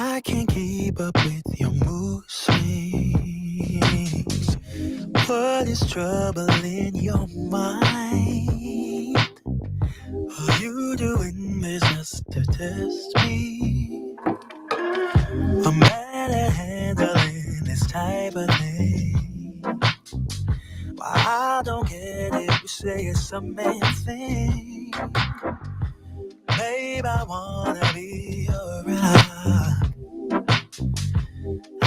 I can't keep up with your mood swings. What is troubling your mind? Are you doing this just to test me? I'm bad at handling this type of thing. Why I don't get it, you say it's a man thing. Babe, I wanna be around.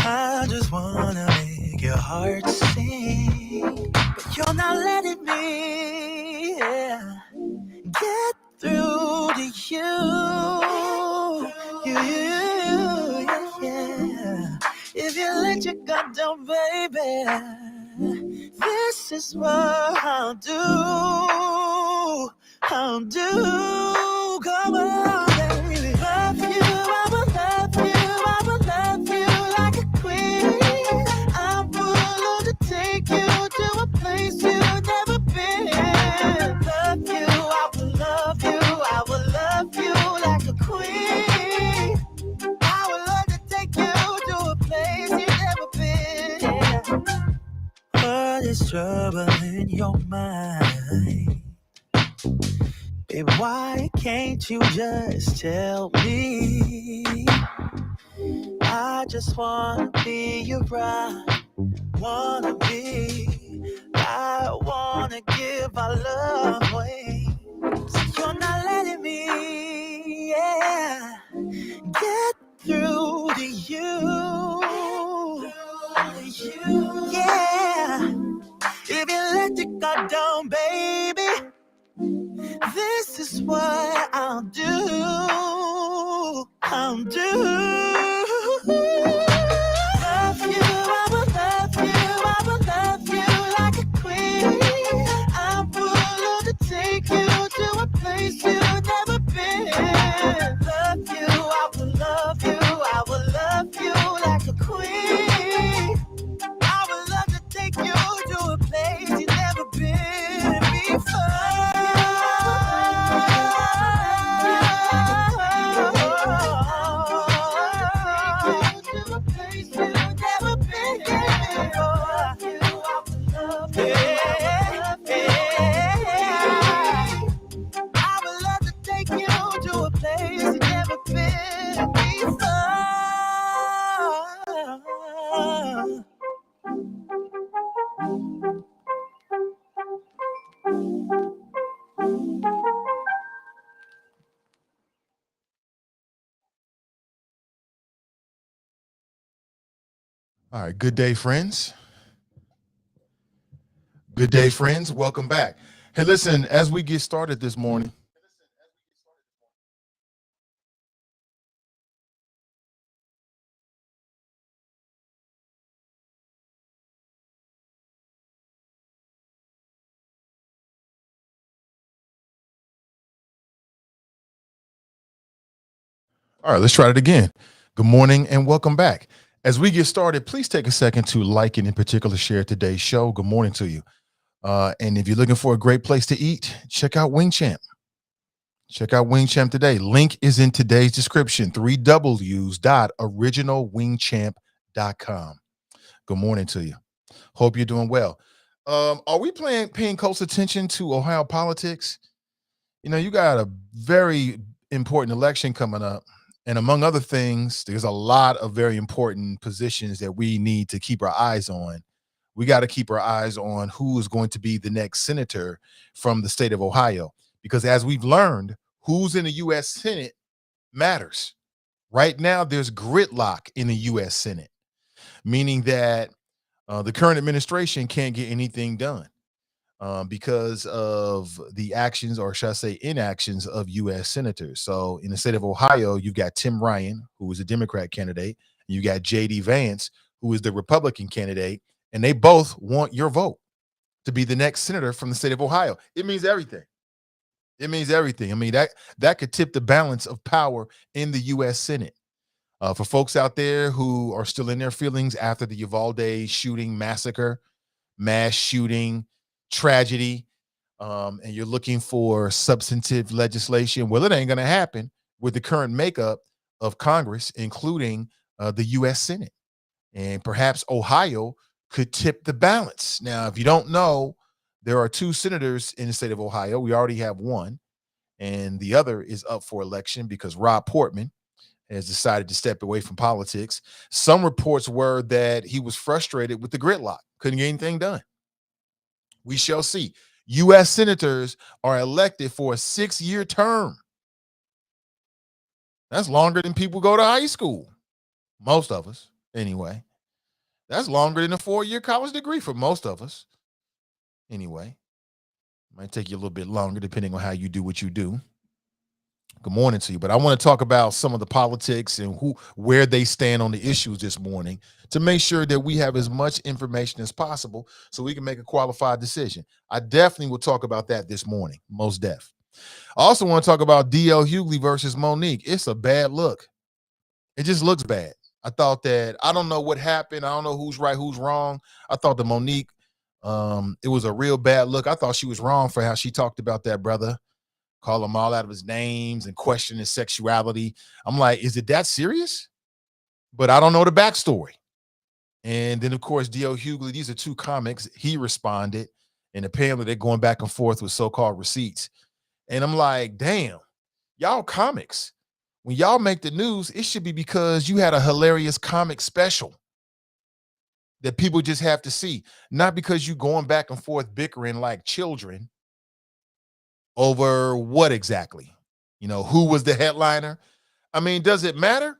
I just wanna make your heart sing, but you're not letting me get through to you. Yeah. If you let your guard down, baby, this is what I'll do. Come on, baby. Love you, I will love you, I will love you like a queen. I'm willing to take you to a place you've never been. Love you, I will love you, I will love you like a queen. I would love to take you to a place you've never been. What is troubling your mind? Babe, why can't you just tell me? I just wanna be around, wanna be. I wanna give our love away. So you're not letting me, get through to you. Yeah. If you let your guard down, baby, this is what I'll do. Love you, I will love you, I will love you like a queen. I'm willing to take you to a place you've never been. Love you, I will love you, I will love you like a queen. I would love to take you to a place you've never been before. All right, good day, friends. Good day, friends. Welcome back. Hey, listen, as we get started this morning, all right, let's try it again. Good morning and welcome back. As we get started, please take a second to like and in particular share today's show. Good morning to you. And if you're looking for a great place to eat, check out Wing Champ. Check out Wing Champ today. Link is in today's description, 3Ws.originalwingchamp.com. Good morning to you. Hope you're doing well. Are we paying close attention to Ohio politics? You know, you got a very important election coming up. And among other things, there's a lot of very important positions that we need to keep our eyes on. We got to keep our eyes on who is going to be the next senator from the state of Ohio. Because as we've learned, who's in the U.S. Senate matters. Right now, there's gridlock in the U.S. Senate, meaning that the current administration can't get anything done because of the actions, or should I say inactions, of U.S. senators. So in the state of Ohio, you've got Tim Ryan, who is a Democrat candidate, and you got J.D. Vance, who is the Republican candidate, and they both want your vote to be the next senator from the state of Ohio. It means everything. It means everything. I mean, that could tip the balance of power in the U.S. Senate. For folks out there who are still in their feelings after the Uvalde shooting massacre, mass shooting, tragedy, and you're looking for substantive legislation, well, it ain't going to happen with the current makeup of Congress, including the U.S. Senate. And perhaps Ohio could tip the balance. Now, if you don't know, there are two senators in the state of Ohio. We already have one, and the other is up for election because Rob Portman has decided to step away from politics. Some reports were that he was frustrated with the gridlock, couldn't get anything done. We shall see. U.S. senators are elected for a 6-year term. That's longer than people go to high school. Most of us, anyway. That's longer than a 4-year college degree for most of us. Anyway, might take you a little bit longer depending on how you do what you do. Good morning to you. But I want to talk about some of the politics and where they stand on the issues this morning to make sure that we have as much information as possible so we can make a qualified decision. I definitely will talk about that this morning, most def. I also want to talk about D.L. Hughley versus Monique. It's a bad look. It just looks bad. I thought that, I don't know what happened. I don't know who's right, who's wrong. I thought that Monique, it was a real bad look. I thought she was wrong for how she talked about that brother, call him all out of his names and question his sexuality. I'm like, is it that serious? But I don't know the backstory. And then, of course, D.L. Hughley, these are two comics. He responded, and apparently they're going back and forth with so-called receipts. And I'm like, damn, y'all comics. When y'all make the news, it should be because you had a hilarious comic special that people just have to see, not because you going back and forth bickering like children over what exactly? You know, who was the headliner? I mean, does it matter?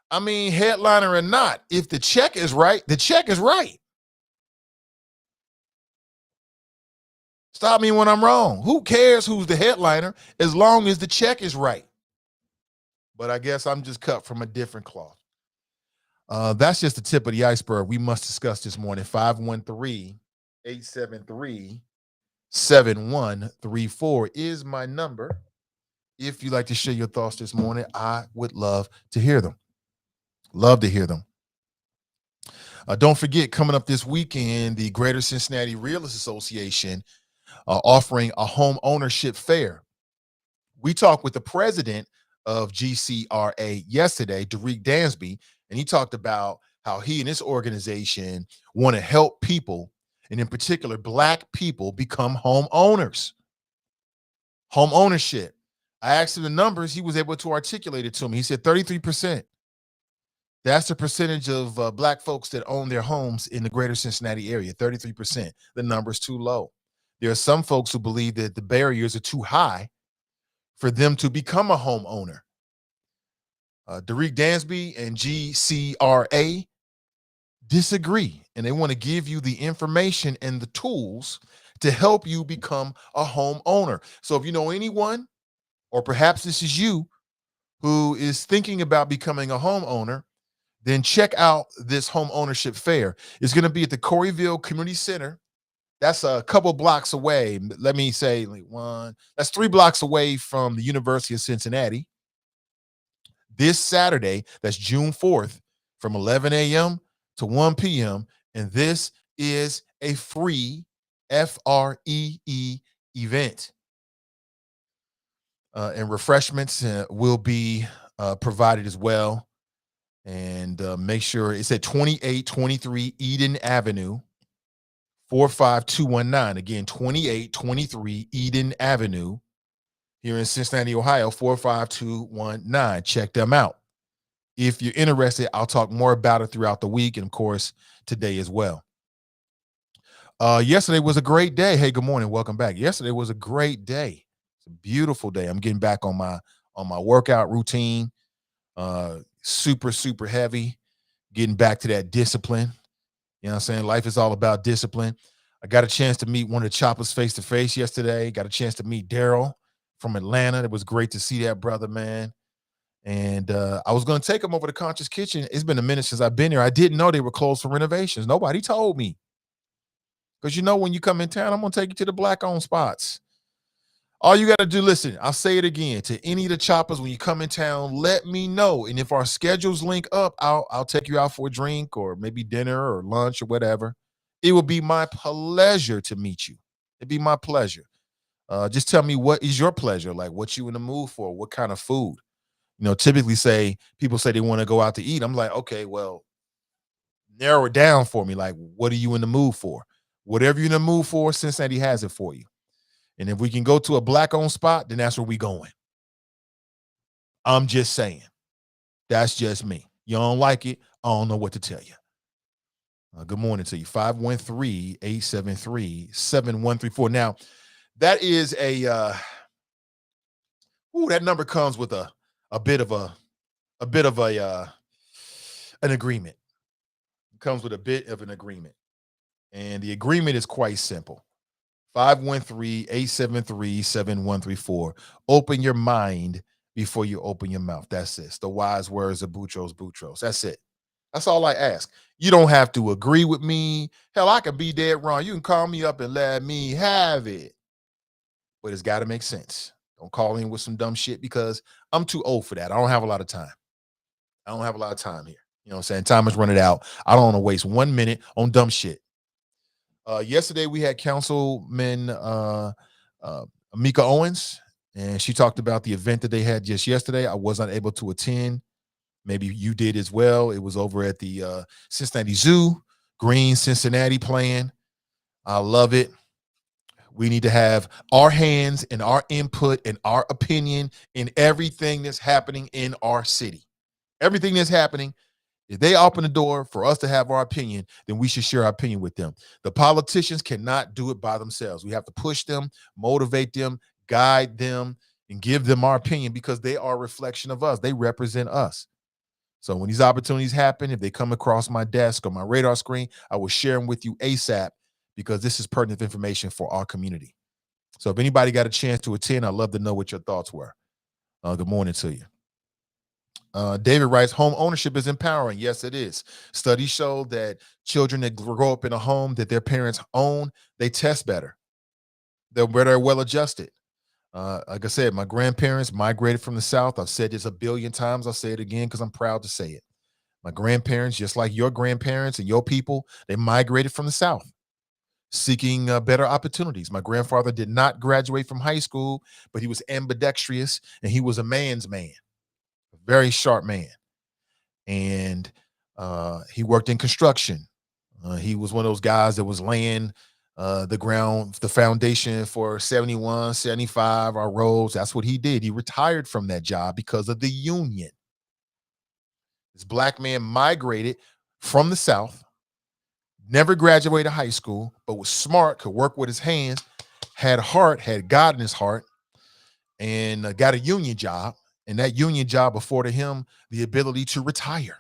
I mean, headliner or not, if the check is right, the check is right. Stop me when I'm wrong. Who cares who's the headliner as long as the check is right? But I guess I'm just cut from a different cloth. That's just the tip of the iceberg we must discuss this morning. 513-873-7134 is my number. If you'd like to share your thoughts this morning, I would love to hear them. Love to hear them. Don't forget, coming up this weekend, the Greater Cincinnati Realtors Association offering a home ownership fair. We talked with the president of GCRA yesterday, Derek Dansby, and he talked about how he and his organization want to help people, and in particular, Black people, become homeowners. Home ownership. I asked him the numbers. He was able to articulate it to me. He said 33%. That's the percentage of Black folks that own their homes in the greater Cincinnati area, 33%. The number's too low. There are some folks who believe that the barriers are too high for them to become a homeowner. Derek Dansby and GCRA disagree, and they want to give you the information and the tools to help you become a homeowner. So if you know anyone, or perhaps this is you, who is thinking about becoming a homeowner, then check out this home ownership fair. It's going to be at the Coreyville Community Center. That's a couple blocks away. Let me say that's 3 blocks away from the University of Cincinnati. This Saturday, that's June 4th, from 11 a.m. to 1 p.m. And this is a free FREE event. And refreshments will be provided as well. And make sure it's at 2823 Eden Avenue, 45219. Again, 2823 Eden Avenue here in Cincinnati, Ohio, 45219. Check them out. If you're interested, I'll talk more about it throughout the week and, of course, today as well. Yesterday was a great day. Hey, good morning. Welcome back. Yesterday was a great day. It's a beautiful day. I'm getting back on my workout routine. Super, super heavy. Getting back to that discipline. You know what I'm saying? Life is all about discipline. I got a chance to meet one of the choppers face to face yesterday. Got a chance to meet Daryl from Atlanta. It was great to see that brother, man. And I was going to take him over to Conscious Kitchen. It's been a minute since I've been here. I didn't know they were closed for renovations. Nobody told me. Because you know, when you come in town, I'm going to take you to the Black-owned spots. All you got to do, listen, I'll say it again, to any of the choppers, when you come in town, let me know. And if our schedules link up, I'll take you out for a drink or maybe dinner or lunch or whatever. It will be my pleasure to meet you. It'd be my pleasure. Just tell me, what is your pleasure? Like, what you in the mood for? What kind of food? Typically people say they want to go out to eat. I'm like, okay, well, narrow it down for me. Like, what are you in the mood for? Whatever you're in the mood for, Cincinnati has it for you. And if we can go to a black-owned spot, then that's where we going. I'm just saying. That's just me. You don't like it, I don't know what to tell you. Good morning to you. 513-873-7134. Now, that is that number comes with a bit of an agreement. It comes with a bit of an agreement. And the agreement is quite simple. 513-873-7134. Open your mind before you open your mouth. That's it. It's the wise words of Boutros Boutros. That's it. That's all I ask. You don't have to agree with me. Hell, I can be dead wrong. You can call me up and let me have it. But it's got to make sense. Don't call in with some dumb shit because I'm too old for that. I don't have a lot of time. I don't have a lot of time here. You know what I'm saying? Time is running out. I don't want to waste 1 minute on dumb shit. Yesterday we had Councilman Mika Owens, and she talked about the event that they had just yesterday. I was not able to attend. Maybe you did as well. It was over at the Cincinnati Zoo, Green Cincinnati playing. I love it. We need to have our hands and our input and our opinion in everything that's happening in our city. Everything that's happening. If they open the door for us to have our opinion, then we should share our opinion with them. The politicians cannot do it by themselves. We have to push them, motivate them, guide them, and give them our opinion because they are a reflection of us. They represent us. So when these opportunities happen, if they come across my desk or my radar screen, I will share them with you ASAP because this is pertinent information for our community. So if anybody got a chance to attend, I'd love to know what your thoughts were. Good morning to you. David writes, home ownership is empowering. Yes, it is. Studies show that children that grow up in a home that their parents own, they test better. They're better, well adjusted. Like I said, my grandparents migrated from the South. I've said this a billion times. I'll say it again because I'm proud to say it. My grandparents, just like your grandparents and your people, they migrated from the South, seeking better opportunities. My grandfather did not graduate from high school, but he was ambidextrous and he was a man's man. Very sharp man, and he worked in construction. He was one of those guys that was laying the foundation for 71, 75, our roads. That's what he did. He retired from that job because of the union. This black man migrated from the South, never graduated high school, but was smart, could work with his hands, had heart, had God in his heart, and got a union job. And that union job afforded him the ability to retire.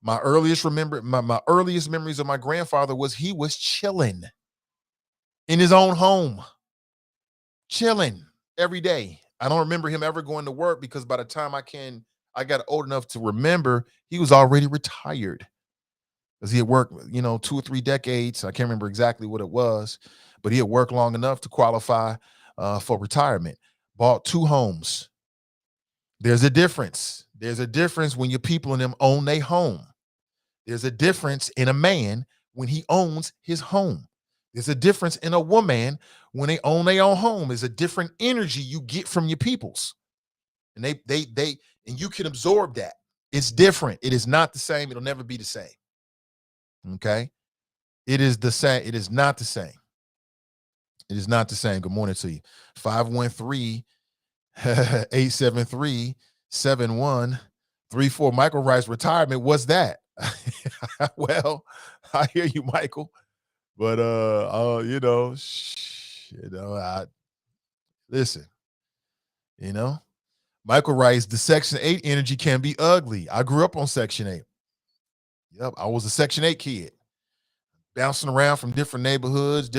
My earliest memories of my grandfather was he was chilling in his own home, chilling every day. I don't remember him ever going to work because by the time I got old enough to remember, he was already retired because he had worked, 2 or 3 decades. I can't remember exactly what it was, but he had worked long enough to qualify for retirement. Bought 2 homes. There's a difference. There's a difference when your people in them own their home. There's a difference in a man when he owns his home. There's a difference in a woman when they own their own home. There's a different energy you get from your peoples. And and you can absorb that. It's different. It is not the same. It'll never be the same. Okay? It is the same. It is not the same. It is not the same. Good morning to you. 513-873-7134. Michael writes, retirement, what's that? Well, I hear you, Michael. But listen, Michael writes, the Section 8 energy can be ugly. I grew up on Section 8. Yep, I was a Section 8 kid. Bouncing around from different neighborhoods.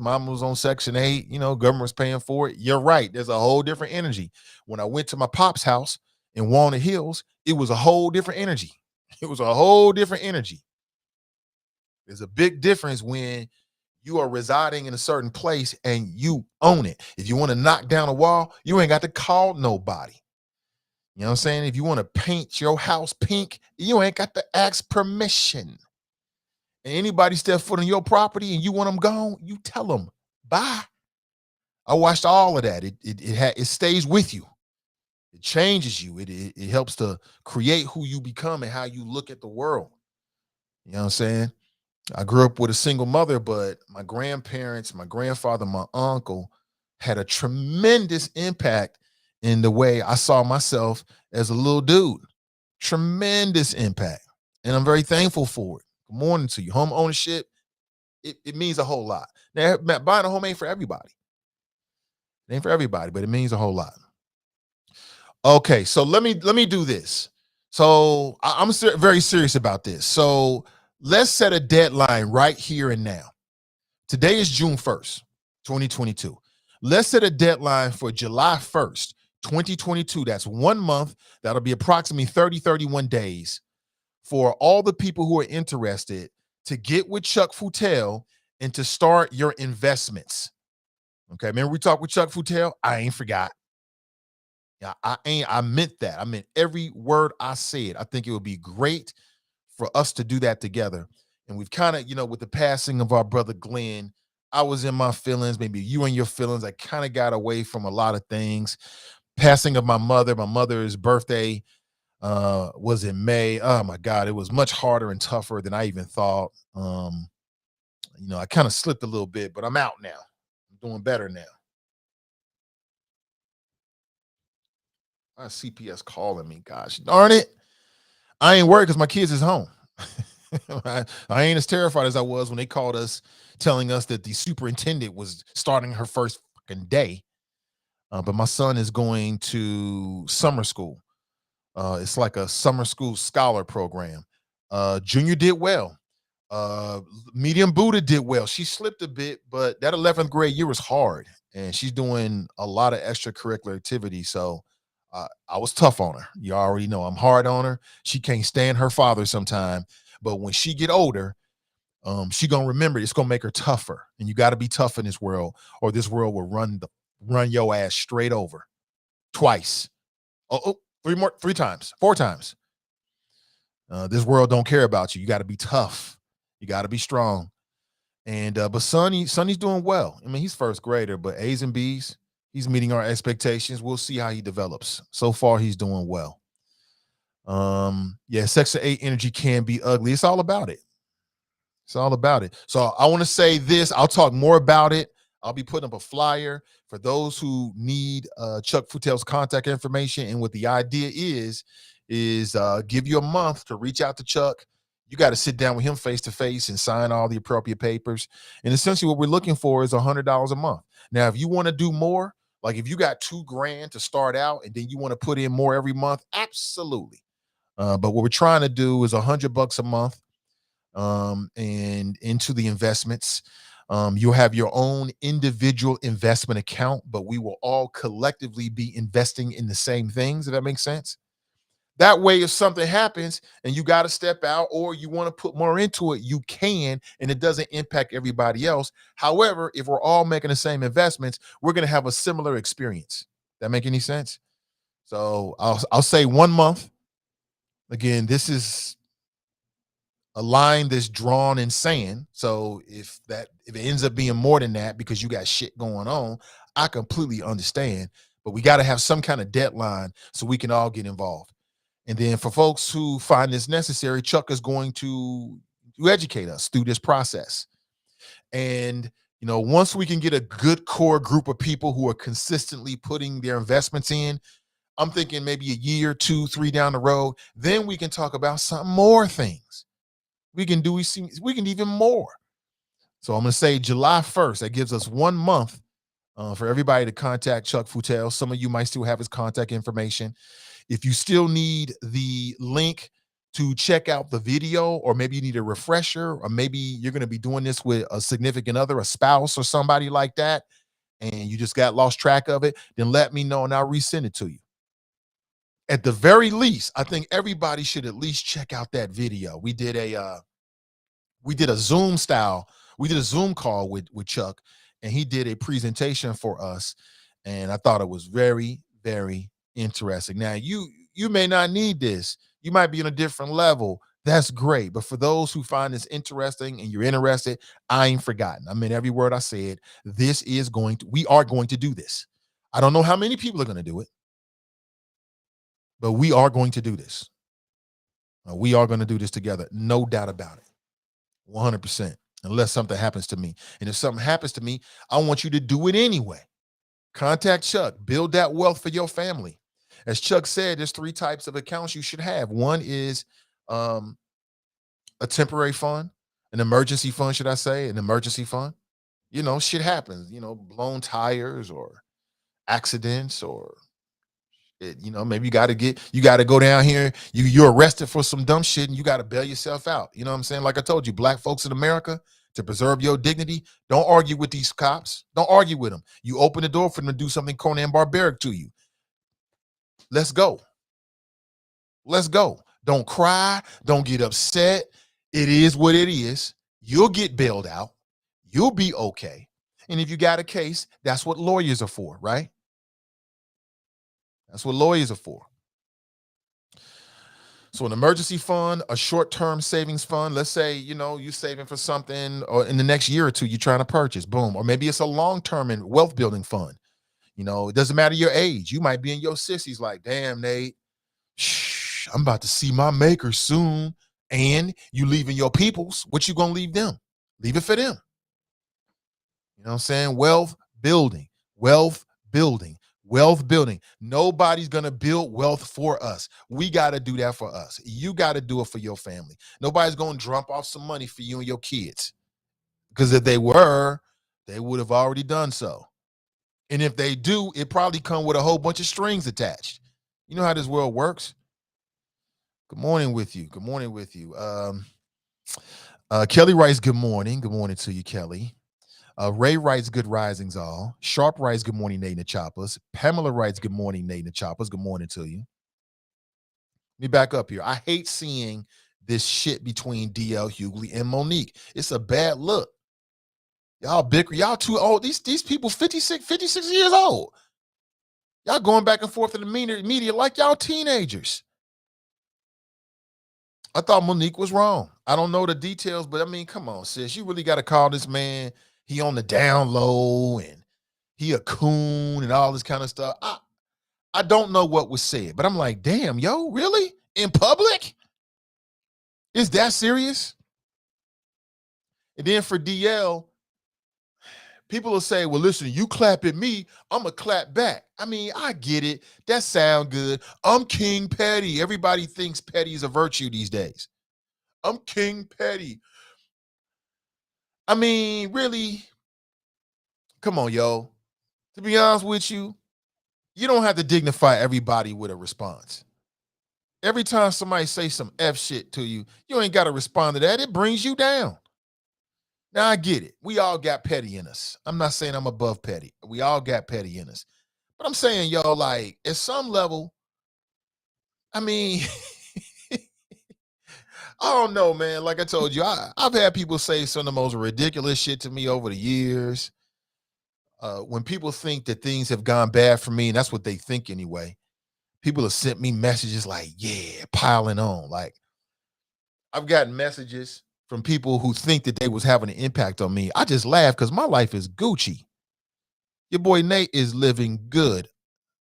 Mama was on Section 8, government was paying for it. You're right. There's a whole different energy. When I went to my pop's house in Walnut Hills, it was a whole different energy. There's a big difference when you are residing in a certain place and you own it. If you want to knock down a wall, you ain't got to call nobody. You know what I'm saying? If you want to paint your house pink, you ain't got to ask permission. And anybody step foot on your property and you want them gone, you tell them, bye. I watched all of that. It stays with you. It changes you. It helps to create who you become and how you look at the world. You know what I'm saying? I grew up with a single mother, but my grandparents, my grandfather, my uncle had a tremendous impact in the way I saw myself as a little dude. Tremendous impact. And I'm very thankful for it. Good morning to you. Home ownership, it means a whole lot. Now, buying a home ain't for everybody. It ain't for everybody, but it means a whole lot. Okay, so let me do this. So I'm very serious about this. So let's set a deadline right here and now. Today is June 1st, 2022. Let's set a deadline for July 1st, 2022. That's 1 month. That'll be approximately 31 days for all the people who are interested to get with Chuck Futel and to start your investments. Okay, remember we talked with Chuck Futel? I ain't forgot. Yeah, I meant that. I meant every word I said. I think it would be great for us to do that together. And we've kind of, with the passing of our brother Glenn, I was in my feelings, maybe you in your feelings. I kind of got away from a lot of things. Passing of my mother's birthday was in May. Oh my God, it was much harder and tougher than I even thought. I kind of slipped a little bit, but I'm out now. I'm doing better now. My CPS calling me. Gosh darn it. I ain't worried because my kids is home. I ain't as terrified as I was when they called us telling us that the superintendent was starting her first fucking day. But my son is going to summer school. It's like a summer school scholar program. Junior did well. Medium Buddha did well. She slipped a bit, but that 11th grade year was hard, and she's doing a lot of extracurricular activities. So I was tough on her. You already know I'm hard on her. She can't stand her father sometime, but when she get older, she gonna remember it's gonna make her tougher. And you got to be tough in this world, or this world will run your ass straight over twice. Three times, four times. This world don't care about you. You got to be tough. You got to be strong. And but Sonny's doing well. I mean, he's first grader, but A's and B's, he's meeting our expectations. We'll see how he develops. So far, he's doing well. Yeah, Section 8 energy can be ugly. It's all about it. It's all about it. So I want to say this. I'll talk more about it. I'll be putting up a flyer for those who need Chuck Futel's contact information. And what the idea is give you a month to reach out to Chuck. You got to sit down with him face to face and sign all the appropriate papers. And essentially what we're looking for is $100 a month. Now, if you want to do more, like if you got $2,000 to start out and then you want to put in more every month, absolutely. But what we're trying to do is $100 a month and into the investments. You'll have your own individual investment account, but we will all collectively be investing in the same things, if that makes sense. That way, if something happens and you got to step out or you want to put more into it, you can, and it doesn't impact everybody else. However, if we're all making the same investments, we're going to have a similar experience. That make any sense? So I'll say 1 month. Again, this is a line that's drawn in sand. So if it ends up being more than that because you got shit going on, I completely understand. But we got to have some kind of deadline so we can all get involved. And then for folks who find this necessary, Chuck is going to educate us through this process. And once we can get a good core group of people who are consistently putting their investments in, I'm thinking maybe a year, 2, 3 down the road, then we can talk about some more things. We can do even more. So I'm going to say July 1st. That gives us 1 month for everybody to contact Chuck Futel. Some of you might still have his contact information. If you still need the link to check out the video, or maybe you need a refresher, or maybe you're going to be doing this with a significant other, a spouse or somebody like that, and you just got lost track of it, then let me know and I'll resend it to you. At the very least, I think everybody should at least check out that video. We did a Zoom call with Chuck, and he did a presentation for us, and I thought it was very, very interesting. Now, you may not need this. You might be on a different level. That's great. But for those who find this interesting and you're interested, I ain't forgotten. I mean, every word I said. We are going to do this. I don't know how many people are going to do it. But we are going to do this. We are going to do this together. No doubt about it. 100%. Unless something happens to me. And if something happens to me, I want you to do it anyway. Contact Chuck. Build that wealth for your family. As Chuck said, there's 3 types of accounts you should have. One is a temporary fund, an emergency fund, should I say, an emergency fund. Shit happens, blown tires or accidents or maybe you got to go down here. You're arrested for some dumb shit and you got to bail yourself out. You know what I'm saying? Like I told you, black folks in America, to preserve your dignity, don't argue with these cops. Don't argue with them. You open the door for them to do something Conan barbaric to you. Let's go. Let's go. Don't cry. Don't get upset. It is what it is. You'll get bailed out. You'll be okay. And if you got a case, that's what lawyers are for, right? That's what lawyers are for. So an emergency fund, a short-term savings fund, let's say, you're saving for something or in the next year or two, you're trying to purchase, boom. Or maybe it's a long-term and wealth building fund. It doesn't matter your age. You might be in your 60s like, damn, Nate, I'm about to see my maker soon. And you leaving your peoples. What you going to leave them? Leave it for them. You know what I'm saying? Wealth building, wealth building. Wealth building. Nobody's going to build wealth for us. We got to do that for us. You got to do it for your family. Nobody's going to drop off some money for you and your kids. Because if they were, they would have already done so. And if they do, it probably come with a whole bunch of strings attached. You know how this world works? Good morning with you. Good morning with you. Kelly writes, good morning. Good morning to you, Kelly. Ray writes, good risings all. Sharp writes, good morning, Nate and the Choppers. Pamela writes, good morning, Nate and the Choppers. Good morning to you. Let me back up here. I hate seeing this shit between DL Hughley and Monique. It's a bad look. Y'all bicker. Y'all too old. These people 56 years old. Y'all going back and forth in the media like y'all teenagers. I thought Monique was wrong. I don't know the details, but I mean, come on, sis. You really got to call this man. He on the down low and he a coon and all this kind of stuff. I don't know what was said, but I'm like, damn, yo, really? In public? Is that serious? And then for DL, people will say, well, listen, you clap at me, I'm going to clap back. I mean, I get it. That sound good. I'm King Petty. Everybody thinks petty is a virtue these days. I'm King Petty. I mean, really? Come on, yo. To be honest with you, you don't have to dignify everybody with a response. Every time somebody say some F shit to you, you ain't got to respond to that. It brings you down. Now, I get it. We all got petty in us. I'm not saying I'm above petty. We all got petty in us. But I'm saying, yo, like, at some level, I mean, I don't know, man. Like I told you, I've had people say some of the most ridiculous shit to me over the years. When people think that things have gone bad for me, and that's what they think anyway, people have sent me messages like, yeah, piling on. Like, I've gotten messages from people who think that they was having an impact on me. I just laugh because my life is Gucci. Your boy Nate is living good.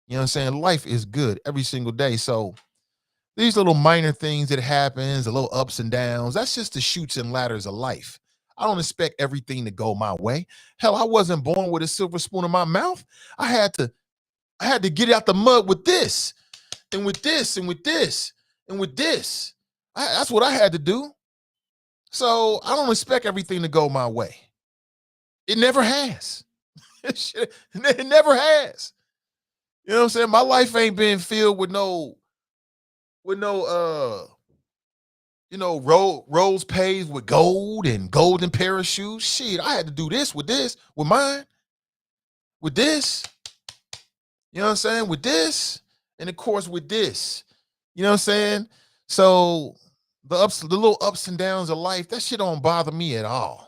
You know what I'm saying? Life is good every single day. So these little minor things that happens, the little ups and downs, that's just the chutes and ladders of life. I don't expect everything to go my way. Hell, I wasn't born with a silver spoon in my mouth. I had to get out the mud with this and with this and with this and with this. That's what I had to do. So I don't expect everything to go my way. It never has. It never has. You know what I'm saying? My life ain't been filled with no roads paved with gold and golden parachutes. Shit, I had to do this, with mine, with this. You know what I'm saying? With this, and of course with this. You know what I'm saying? So the little ups and downs of life, that shit don't bother me at all.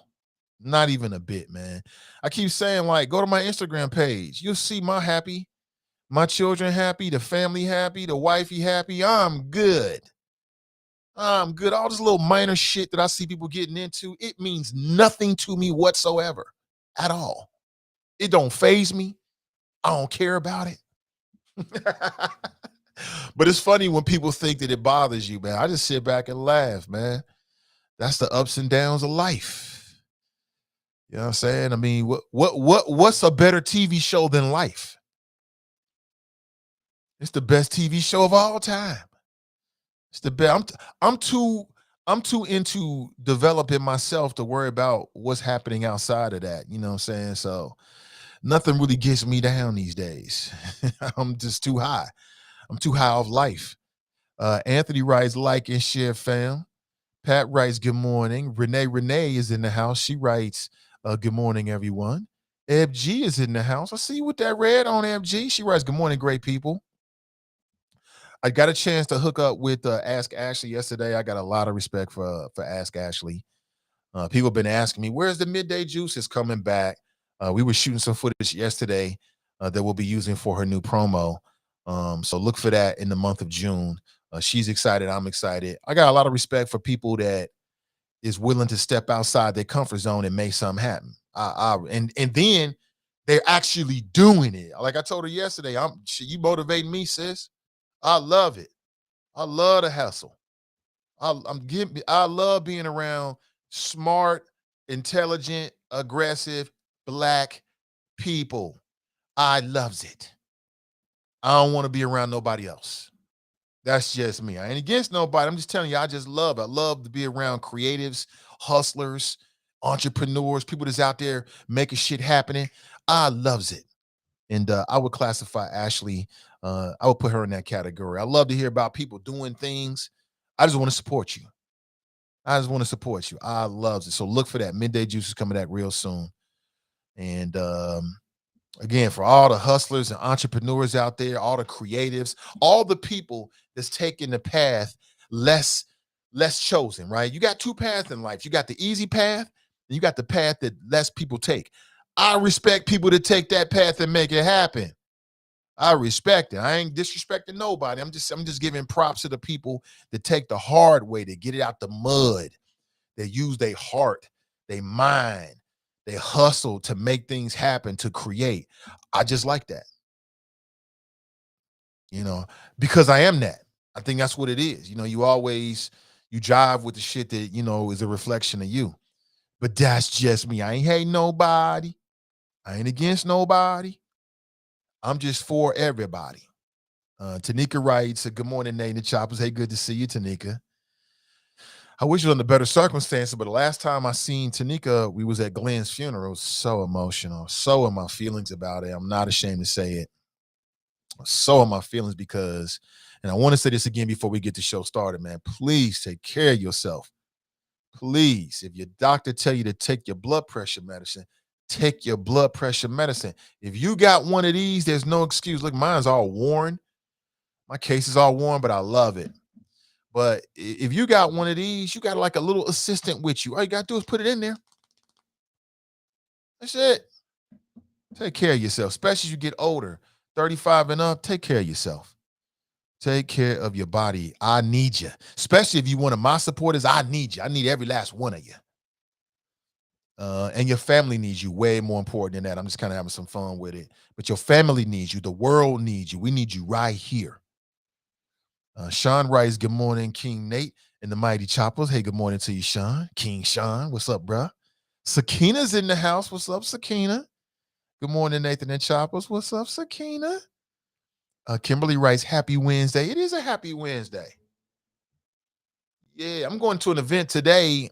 Not even a bit, man. I keep saying, like, go to my Instagram page. You'll see my happy, my children happy, the family happy, the wifey happy. I'm good. I'm good. All this little minor shit that I see people getting into, it means nothing to me whatsoever at all. It don't faze me. I don't care about it. But it's funny when people think that it bothers you, man. I just sit back and laugh, man. That's the ups and downs of life. You know what I'm saying? I mean, what's a better TV show than life? It's the best TV show of all time. It's the best. I'm too into developing myself to worry about what's happening outside of that. You know what I'm saying? So nothing really gets me down these days. I'm just too high. I'm too high off life. Anthony writes, like and share, fam. Pat writes, good morning. Renee is in the house. She writes, good morning, everyone. Eb G is in the house. I see you with that red on, Eb G. She writes, good morning, great people. I got a chance to hook up with Ask Ashley yesterday. I got a lot of respect for Ask Ashley. People have been asking me, where's the midday juice? It's coming back. We were shooting some footage yesterday that we'll be using for her new promo. So look for that in the month of June. She's excited. I'm excited. I got a lot of respect for people that is willing to step outside their comfort zone and make something happen. And then they're actually doing it. Like I told her yesterday, you motivating me, sis. I love it. I love the hustle. I love being around smart, intelligent, aggressive, black people. I loves it. I don't want to be around nobody else. That's just me. I ain't against nobody. I'm just telling you, I just love it. I love to be around creatives, hustlers, entrepreneurs, people that's out there making shit happening. I loves it. And I would classify Ashley, I would put her in that category. I love to hear about people doing things. I just want to support you. I just want to support you. I loves it. So look for that. Midday Juice is coming out real soon. And again, for all the hustlers and entrepreneurs out there, all the creatives, all the people that's taking the path less chosen, right? You got two paths in life. You got the easy path, and you got the path that less people take. I respect people that take that path and make it happen. I respect it. I ain't disrespecting nobody. I'm just giving props to the people that take the hard way to get it out the mud. They use their heart, their mind, they hustle to make things happen, to create. I just like that. Because I am that. I think that's what it is. You jive with the shit that, is a reflection of you. But that's just me. I ain't hating nobody. I ain't against nobody. I'm just for everybody. Tanika writes, good morning, Nathan Choppers. Hey, good to see you, Tanika. I wish it was under better circumstances, but the last time I seen Tanika, we was at Glenn's funeral. It was so emotional. So in my feelings about it. I'm not ashamed to say it. So in my feelings because, and I want to say this again before we get the show started, man, please take care of yourself. Please, if your doctor tell you to take your blood pressure medicine, take your blood pressure medicine. If you got one of these, there's no excuse. Look, mine's all worn. My case is all worn, but I love it. But if you got one of these, you got like a little assistant with you. All you got to do is put it in there. That's it. Take care of yourself, especially as you get older, 35 and up. Take care of yourself. Take care of your body. I need you, especially if you're one of my supporters. I need you. I need every last one of you. And your family needs you way more important than that. I'm just kind of having some fun with it. But your family needs you. The world needs you. We need you right here. Sean writes, good morning, King Nate and the Mighty Choppers. Hey, good morning to you, Sean. King Sean, what's up, bruh? Sakina's in the house. What's up, Sakina? Good morning, Nathan and Choppers. What's up, Sakina? Kimberly writes, happy Wednesday. It is a happy Wednesday. Yeah, I'm going to an event today.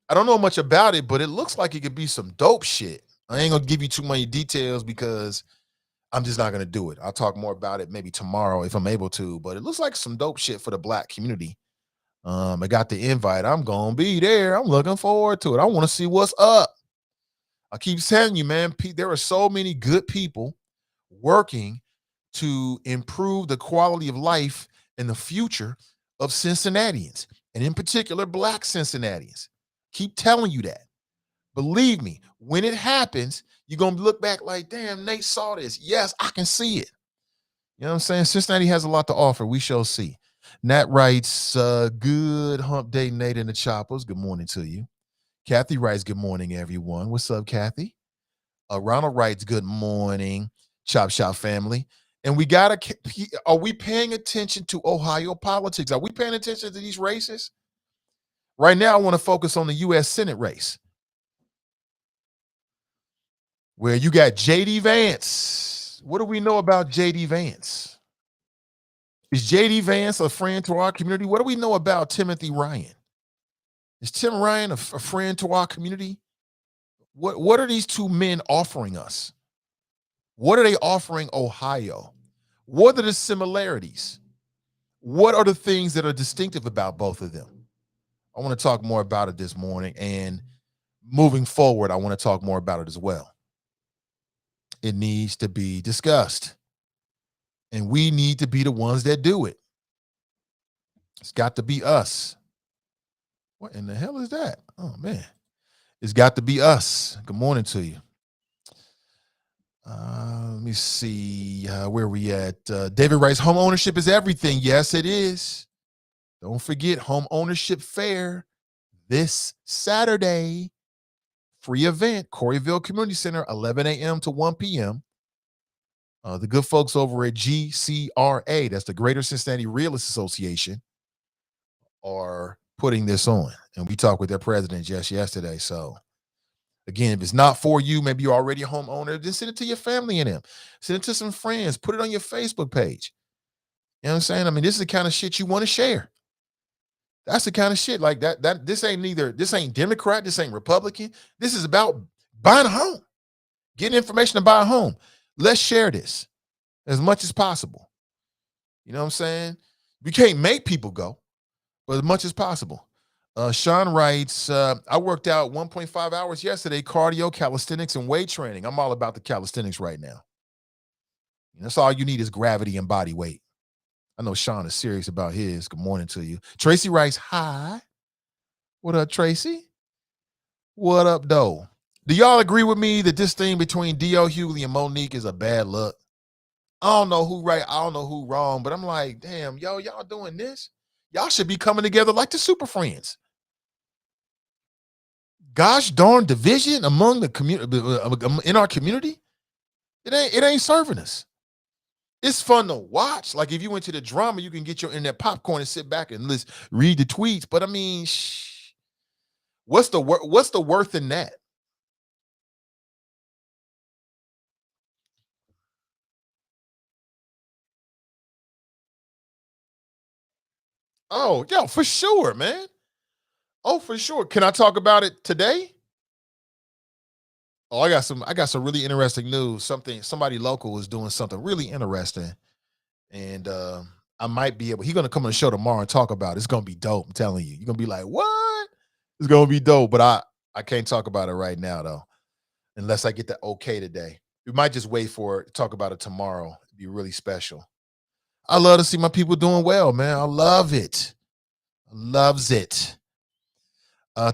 I don't know much about it, but it looks like it could be some dope shit. I ain't gonna give you too many details because I'm just not gonna do it. I'll talk more about it maybe tomorrow if I'm able to, but it looks like some dope shit for the black community. I got the invite. I'm gonna be there. I'm looking forward to it. I want to see what's up. I keep telling you, man, Pete, there are so many good people working to improve the quality of life in the future of Cincinnatians, and in particular, black Cincinnatians. Keep telling you that. Believe me, when it happens, you're going to look back like, damn, Nate saw this. Yes, I can see it. You know what I'm saying? Cincinnati has a lot to offer. We shall see. Nat writes, good hump day, Nate and the Choppers. Good morning to you. Kathy writes, good morning, everyone. What's up, Kathy? Ronald writes, good morning, Chop Shop family. And we gotta. Are we paying attention to Ohio politics? Are we paying attention to these races? Right now, I want to focus on the U.S. Senate race, where you got J.D. Vance. What do we know about J.D. Vance? Is J.D. Vance a friend to our community? What do we know about Timothy Ryan? Is Tim Ryan a friend to our community? What are these two men offering us? What are they offering Ohio? What are the similarities? What are the things that are distinctive about both of them? I want to talk more about it this morning, and moving forward, I want to talk more about it as well. It needs to be discussed, and we need to be the ones that do it. It's got to be us. What in the hell is that? Oh, man. It's got to be us. Good morning to you. Let me see where we at. David writes, home ownership is everything. Yes, it is. Don't forget home ownership fair this Saturday. Free event, Coreyville Community Center, 11 a.m. to 1 p.m. The good folks over at GCRA, that's the Greater Cincinnati Realist Association, are putting this on. And we talked with their president just yesterday. So, again, if it's not for you, maybe you're already a homeowner, then send it to your family and them. Send it to some friends. Put it on your Facebook page. You know what I'm saying? I mean, this is the kind of shit you want to share. That's the kind of shit like that. This ain't Democrat, this ain't Republican. This is about buying a home, getting information to buy a home. Let's share this as much as possible. You know what I'm saying? We can't make people go, but as much as possible. Sean writes, I worked out 1.5 hours yesterday, cardio, calisthenics, and weight training. I'm all about the calisthenics right now. That's all you need is gravity and body weight. I know Sean is serious about his. Good morning to you. Tracy writes, hi. What up, Tracy? What up, though? Do y'all agree with me that this thing between D.L. Hughley and Monique is a bad look? I don't know who right, I don't know who wrong, but I'm like, damn, y'all doing this? Y'all should be coming together like the Super Friends. Gosh darn division among the community, in our community. It ain't serving us. It's fun to watch. Like if you went to the drama, you can get your internet popcorn and sit back and read the tweets. But I mean, what's the worth in that? Oh, yeah, for sure, man. Oh, for sure. Can I talk about it today? Oh, I got some really interesting news. Somebody local is doing something really interesting. And I might be able, he's gonna come on the show tomorrow and talk about it. It's gonna be dope. I'm telling you. You're gonna be like, what? It's gonna be dope. But I can't talk about it right now though, unless I get the okay today. We might just wait for it, talk about it tomorrow. It'd be really special. I love to see my people doing well, man. I love it. Loves it.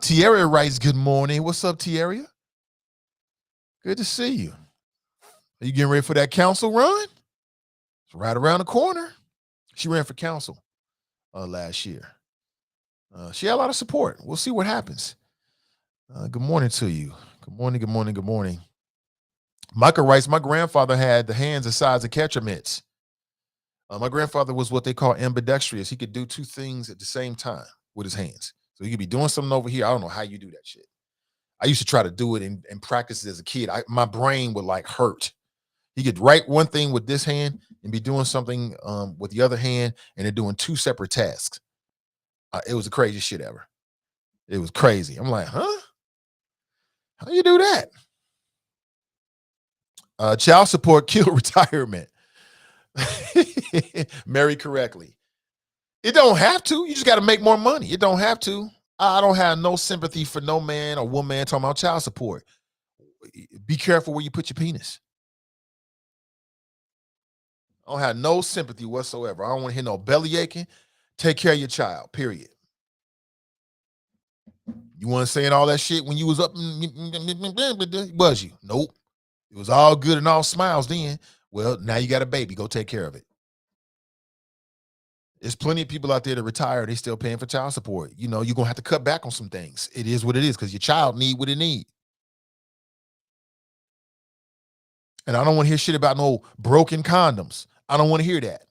Tierra writes, good morning. What's up, Tierra? Good to see you. Are you getting ready for that council run? It's right around the corner. She ran for council last year. She had a lot of support. We'll see what happens. Good morning to you. Good morning, good morning, good morning. Micah writes, my grandfather had the hands the size of catcher mitts. My grandfather was what they call ambidextrous. He could do two things at the same time with his hands. So he could be doing something over here. I don't know how you do that shit. I used to try to do it and practice it as a kid. My brain would like hurt. He could write one thing with this hand and be doing something with the other hand, and they're doing two separate tasks. It was the craziest shit ever. It was crazy. I'm like, huh? How you do that? Child support kill retirement. Marry correctly. It don't have to. You just got to make more money. It don't have to. I don't have no sympathy for no man or woman talking about child support. Be careful where you put your penis. I don't have no sympathy whatsoever. I don't want to hear no belly aching. Take care of your child, period. You want to saying all that shit when you was up? Was you? Nope. It was all good and all smiles then. Well, now you got a baby. Go take care of it. There's plenty of people out there that retire. They still paying for child support. You know, you're going to have to cut back on some things. It is what it is because your child need what it need. And I don't want to hear shit about no broken condoms. I don't want to hear that.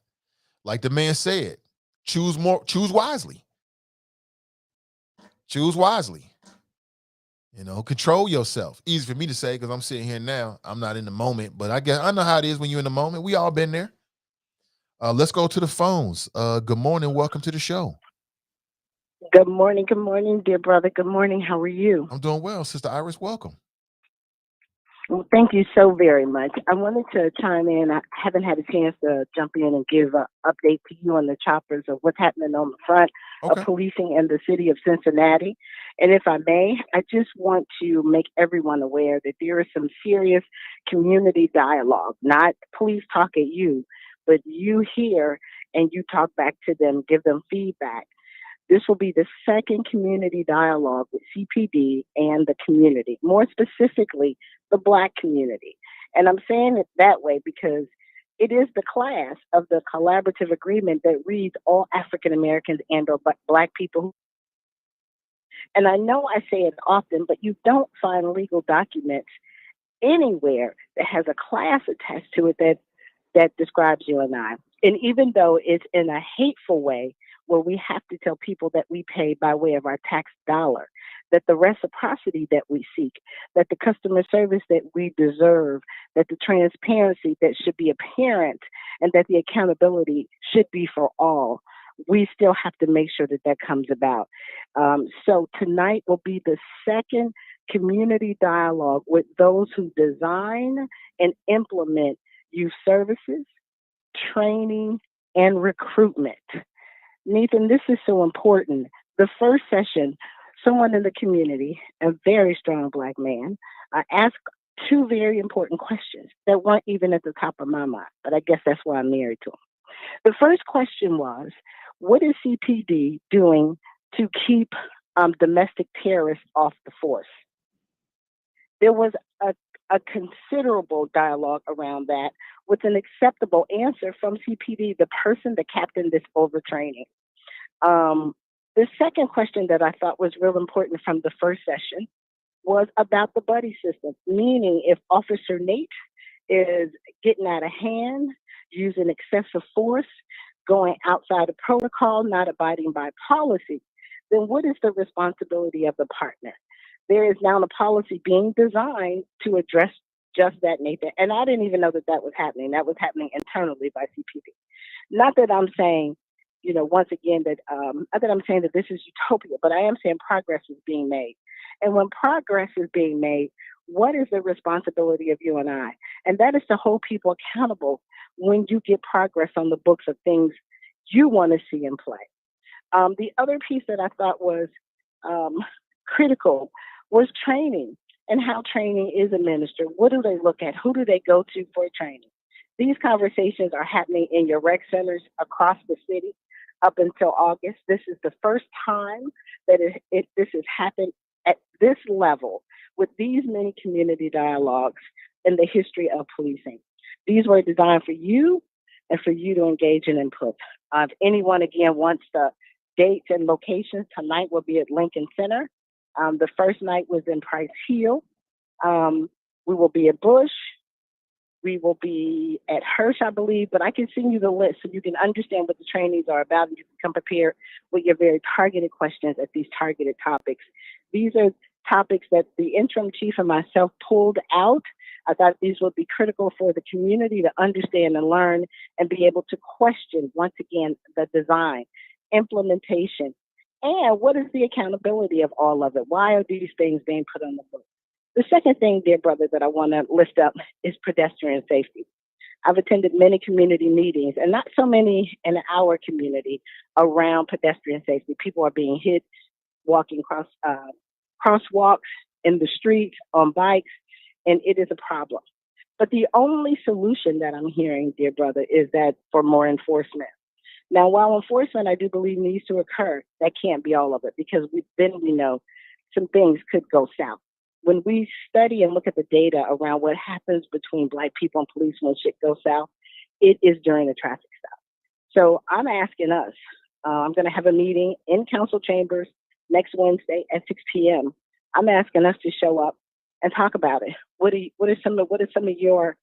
Like the man said, choose wisely. Choose wisely. Control yourself. Easy for me to say because I'm sitting here now. I'm not in the moment, but I guess I know how it is when you're in the moment. We all been there. Let's go to the phones. Good morning. Welcome to the show. Good morning, dear brother. Good morning. How are you? I'm doing well, Sister Iris. Welcome. Well, thank you so very much. I wanted to chime in. I haven't had a chance to jump in and give an update to you on the choppers of what's happening on the front of Okay. policing in the city of Cincinnati. And if I may, I just want to make everyone aware that there is some serious community dialogue, not police talk at you, but you hear and you talk back to them, give them feedback. This will be the second community dialogue with CPD and the community, more specifically, the Black community. And I'm saying it that way because it is the class of the collaborative agreement that reads all African Americans and or Black people. And I know I say it often, but you don't find legal documents anywhere that has a class attached to it that describes you and I. And even though it's in a hateful way, where we have to tell people that we pay by way of our tax dollar, that the reciprocity that we seek, that the customer service that we deserve, that the transparency that should be apparent, and that the accountability should be for all, we still have to make sure that that comes about. So tonight will be the second community dialogue with those who design and implement youth services, training, and recruitment. Nathan, this is so important. The first session, someone in the community, a very strong Black man, asked two very important questions that weren't even at the top of my mind, but I guess that's why I'm married to him. The first question was, what is CPD doing to keep domestic terrorists off the force? There was a considerable dialogue around that with an acceptable answer from CPD, the person that captained this overtraining. The second question that I thought was real important from the first session was about the buddy system, meaning if Officer Nate is getting out of hand, using excessive force, going outside of protocol, not abiding by policy, then what is the responsibility of the partner? There is now a policy being designed to address just that, Nathan. And I didn't even know that that was happening. That was happening internally by CPD. Not that I'm saying, once again, not that I'm saying that this is utopia, but I am saying progress is being made. And when progress is being made, what is the responsibility of you and I? And that is to hold people accountable when you get progress on the books of things you want to see in play. The other piece that I thought was critical was training and how training is administered. What do they look at? Who do they go to for training? These conversations are happening in your rec centers across the city up until August. This is the first time that this has happened at this level with these many community dialogues in the history of policing. These were designed for you and for you to engage in input. If anyone, again, wants the dates and locations, tonight will be at Lincoln Center. The first night was in Price Hill. We will be at Bush. We will be at Hirsch, I believe, but I can send you the list so you can understand what the trainings are about and you can come prepared with your very targeted questions at these targeted topics. These are topics that the interim chief and myself pulled out. I thought these would be critical for the community to understand and learn and be able to question, once again, the design, implementation, and what is the accountability of all of it? Why are these things being put on the book? The second thing, dear brother, that I want to lift up is pedestrian safety. I've attended many community meetings, and not so many in our community around pedestrian safety. People are being hit, walking crosswalks in the streets, on bikes, and it is a problem. But the only solution that I'm hearing, dear brother, is that for more enforcement. Now, while enforcement, I do believe, needs to occur, that can't be all of it, because we know some things could go south. When we study and look at the data around what happens between Black people and police when shit goes south, it is during a traffic stop. So I'm asking us, I'm going to have a meeting in council chambers next Wednesday at 6 p.m. I'm asking us to show up and talk about it. What are some of your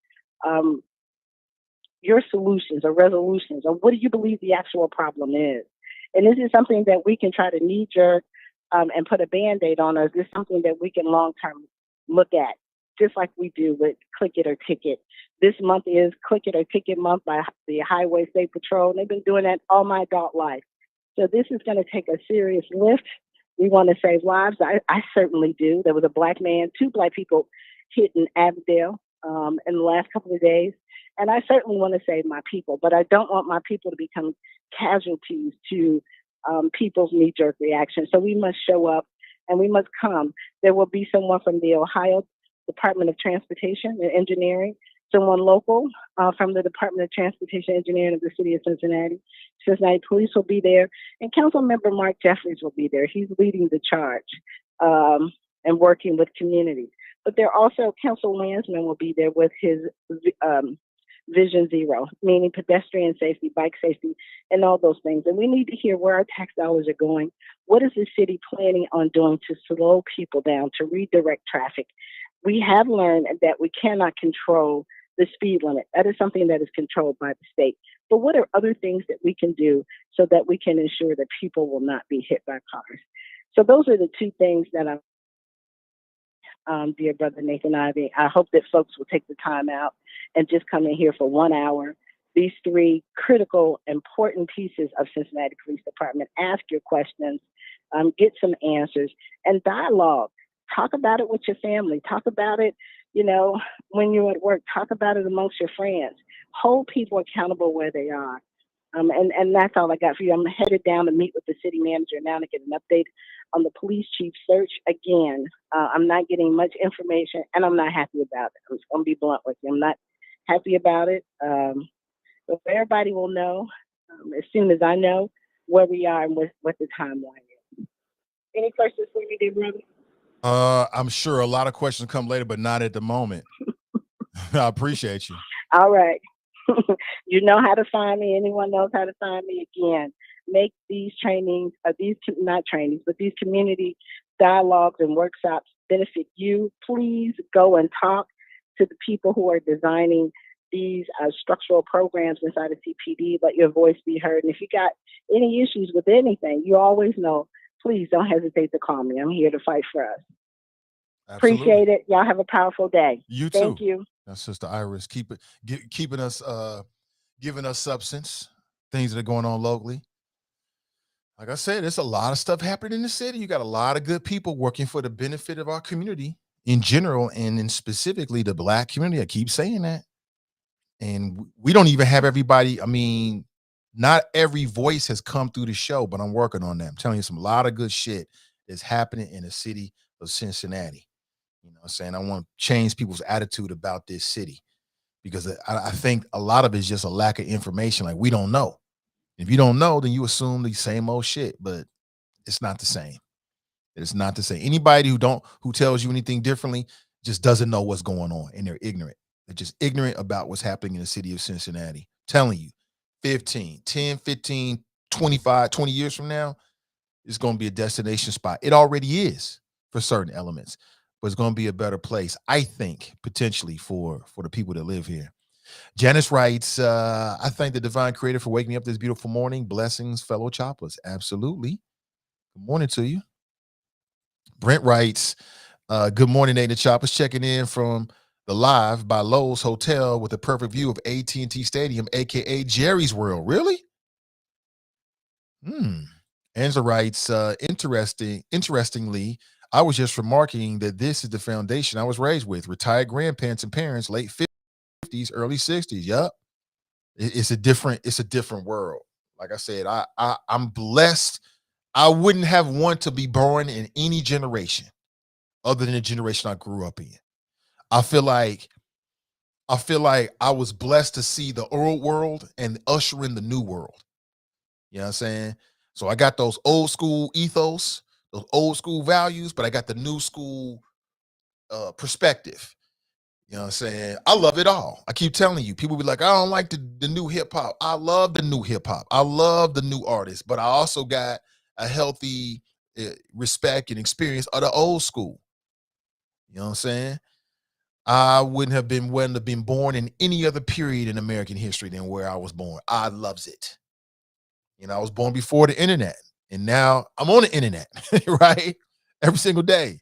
your solutions or resolutions, or what do you believe the actual problem is? And this is something that we can try to knee jerk and put a band-aid on, or is this something that we can long-term look at, just like we do with Click It or Ticket? This month is Click It or Ticket month by the Highway State Patrol, and they've been doing that all my adult life. So this is going to take a serious lift. We want to save lives. I certainly do. There was a black man, two black people hit in Avondale in the last couple of days. And I certainly want to save my people, but I don't want my people to become casualties to people's knee-jerk reactions. So we must show up and we must come. There will be someone from the Ohio Department of Transportation and Engineering, someone local from the Department of Transportation and Engineering of the city of Cincinnati. Cincinnati Police will be there, and Councilmember Mark Jeffries will be there. He's leading the charge and working with communities. But there also, Council Landsman will be there with his Vision Zero, meaning pedestrian safety, bike safety, and all those things. And we need to hear where our tax dollars are going. What is the city planning on doing to slow people down, to redirect traffic? We have learned that we cannot control the speed limit. That is something that is controlled by the state. But what are other things that we can do so that we can ensure that people will not be hit by cars? So those are the two things that dear brother Nathan Ivey, I hope that folks will take the time out and just come in here for 1 hour. These three critical, important pieces of Cincinnati Police Department. Ask your questions, get some answers, and dialogue. Talk about it with your family. Talk about it, when you're at work. Talk about it amongst your friends. Hold people accountable where they are. And that's all I got for you. I'm headed down to meet with the city manager now to get an update on the police chief search. Again, I'm not getting much information, and I'm not happy about it. I'm going to be blunt with you. I'm not happy about it. But everybody will know as soon as I know where we are and what the timeline is. Any questions for me, dear brother? I'm sure a lot of questions come later, but not at the moment. I appreciate you. All right. You know how to find me. Anyone knows how to find me. Again, make these trainings, not trainings, but these community dialogues and workshops benefit you. Please go and talk to the people who are designing these structural programs inside of CPD. Let your voice be heard. And if you got any issues with anything, you always know, please don't hesitate to call me. I'm here to fight for us. Absolutely. Appreciate it. Y'all have a powerful day. You too. Thank you. That's Sister Iris. Keeping us, giving us substance, things that are going on locally. Like I said, there's a lot of stuff happening in the city. You got a lot of good people working for the benefit of our community in general, and in specifically the Black community. I keep saying that. And we don't even have everybody. I mean, not every voice has come through the show, but I'm working on that. I'm telling you, a lot of good shit is happening in the city of Cincinnati. You know what I'm saying? I want to change people's attitude about this city, because I think a lot of it is just a lack of information. Like, we don't know. If you don't know, then you assume the same old shit, but it's not the same. It's not the same. Anybody who tells you anything differently just doesn't know what's going on, and they're ignorant. They're just ignorant about what's happening in the city of Cincinnati. I'm telling you, 10, 15, 25, 20 years from now, it's going to be a destination spot. It already is for certain elements, but it's going to be a better place, I think, potentially for the people that live here. Janice writes, I thank the divine creator for waking me up this beautiful morning. Blessings, fellow choppers. Absolutely. Good morning to you. Brent writes, good morning, Nathan Choppers, checking in from the Live by Lowe's Hotel with a perfect view of AT&T Stadium, aka Jerry's World. Really? Angela writes, interestingly, I was just remarking that this is the foundation I was raised with. Retired grandparents and parents, late 50s, early 60s. Yup. It's a different world. Like I said, I'm blessed. I wouldn't have wanted to be born in any generation other than the generation I grew up in. I feel like I was blessed to see the old world and usher in the new world. You know what I'm saying? So I got those old school ethos, those old school values, but I got the new school perspective. You know what I'm saying? I love it all. I keep telling you, people be like, I don't like the new hip hop. I love the new hip hop. I love the new artists, but I also got a healthy respect and experience of the old school. You know what I'm saying? I wouldn't have been born in any other period in American history than where I was born. I loves it. I was born before the internet, and now I'm on the internet, right? Every single day.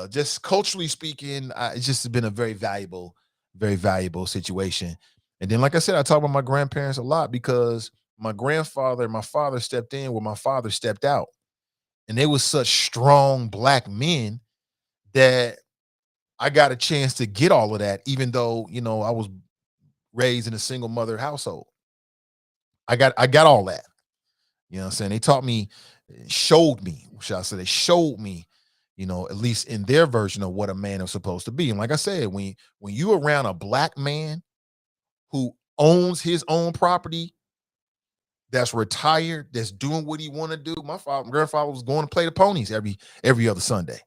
Just culturally speaking, it's just been a very valuable situation. And then, like I said, I talk about my grandparents a lot because my grandfather and my father stepped in where my father stepped out. And they were such strong black men that I got a chance to get all of that, even though, I was raised in a single mother household. I got all that. You know what I'm saying? They taught me, showed me, shall I say, they showed me, at least in their version of what a man is supposed to be. And like I said, when you around a black man who owns his own property, that's retired, that's doing what he want to do. My grandfather was going to play the ponies every other Sunday.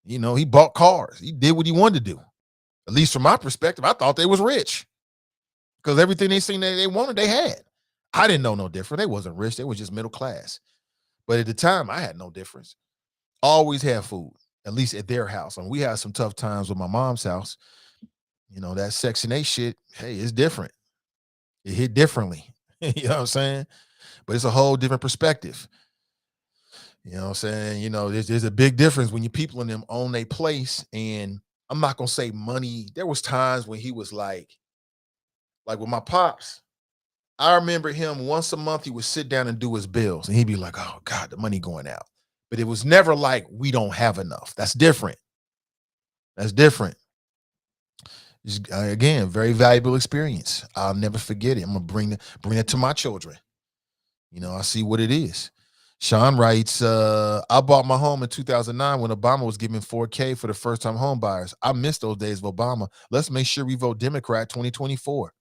He bought cars. He did what he wanted to do. At least from my perspective, I thought they was rich because everything they seen they wanted, they had. I didn't know no different. They wasn't rich. They was just middle class. But at the time, I had no difference. Always had food, at least at their house. And we had some tough times with my mom's house. That Section 8 shit, hey, it's different. It hit differently. You know what I'm saying? But it's a whole different perspective. You know what I'm saying? There's a big difference when you people in them own a place. And I'm not going to say money. There was times when he was like with my pops, I remember him once a month, he would sit down and do his bills and he'd be like, oh God, the money going out. But it was never like, we don't have enough. That's different. That's different. Again, very valuable experience. I'll never forget it. I'm going to bring it to my children. I see what it is. Sean writes, I bought my home in 2009 when Obama was giving $4K for the first-time home buyers. I miss those days of Obama. Let's make sure we vote Democrat 2024.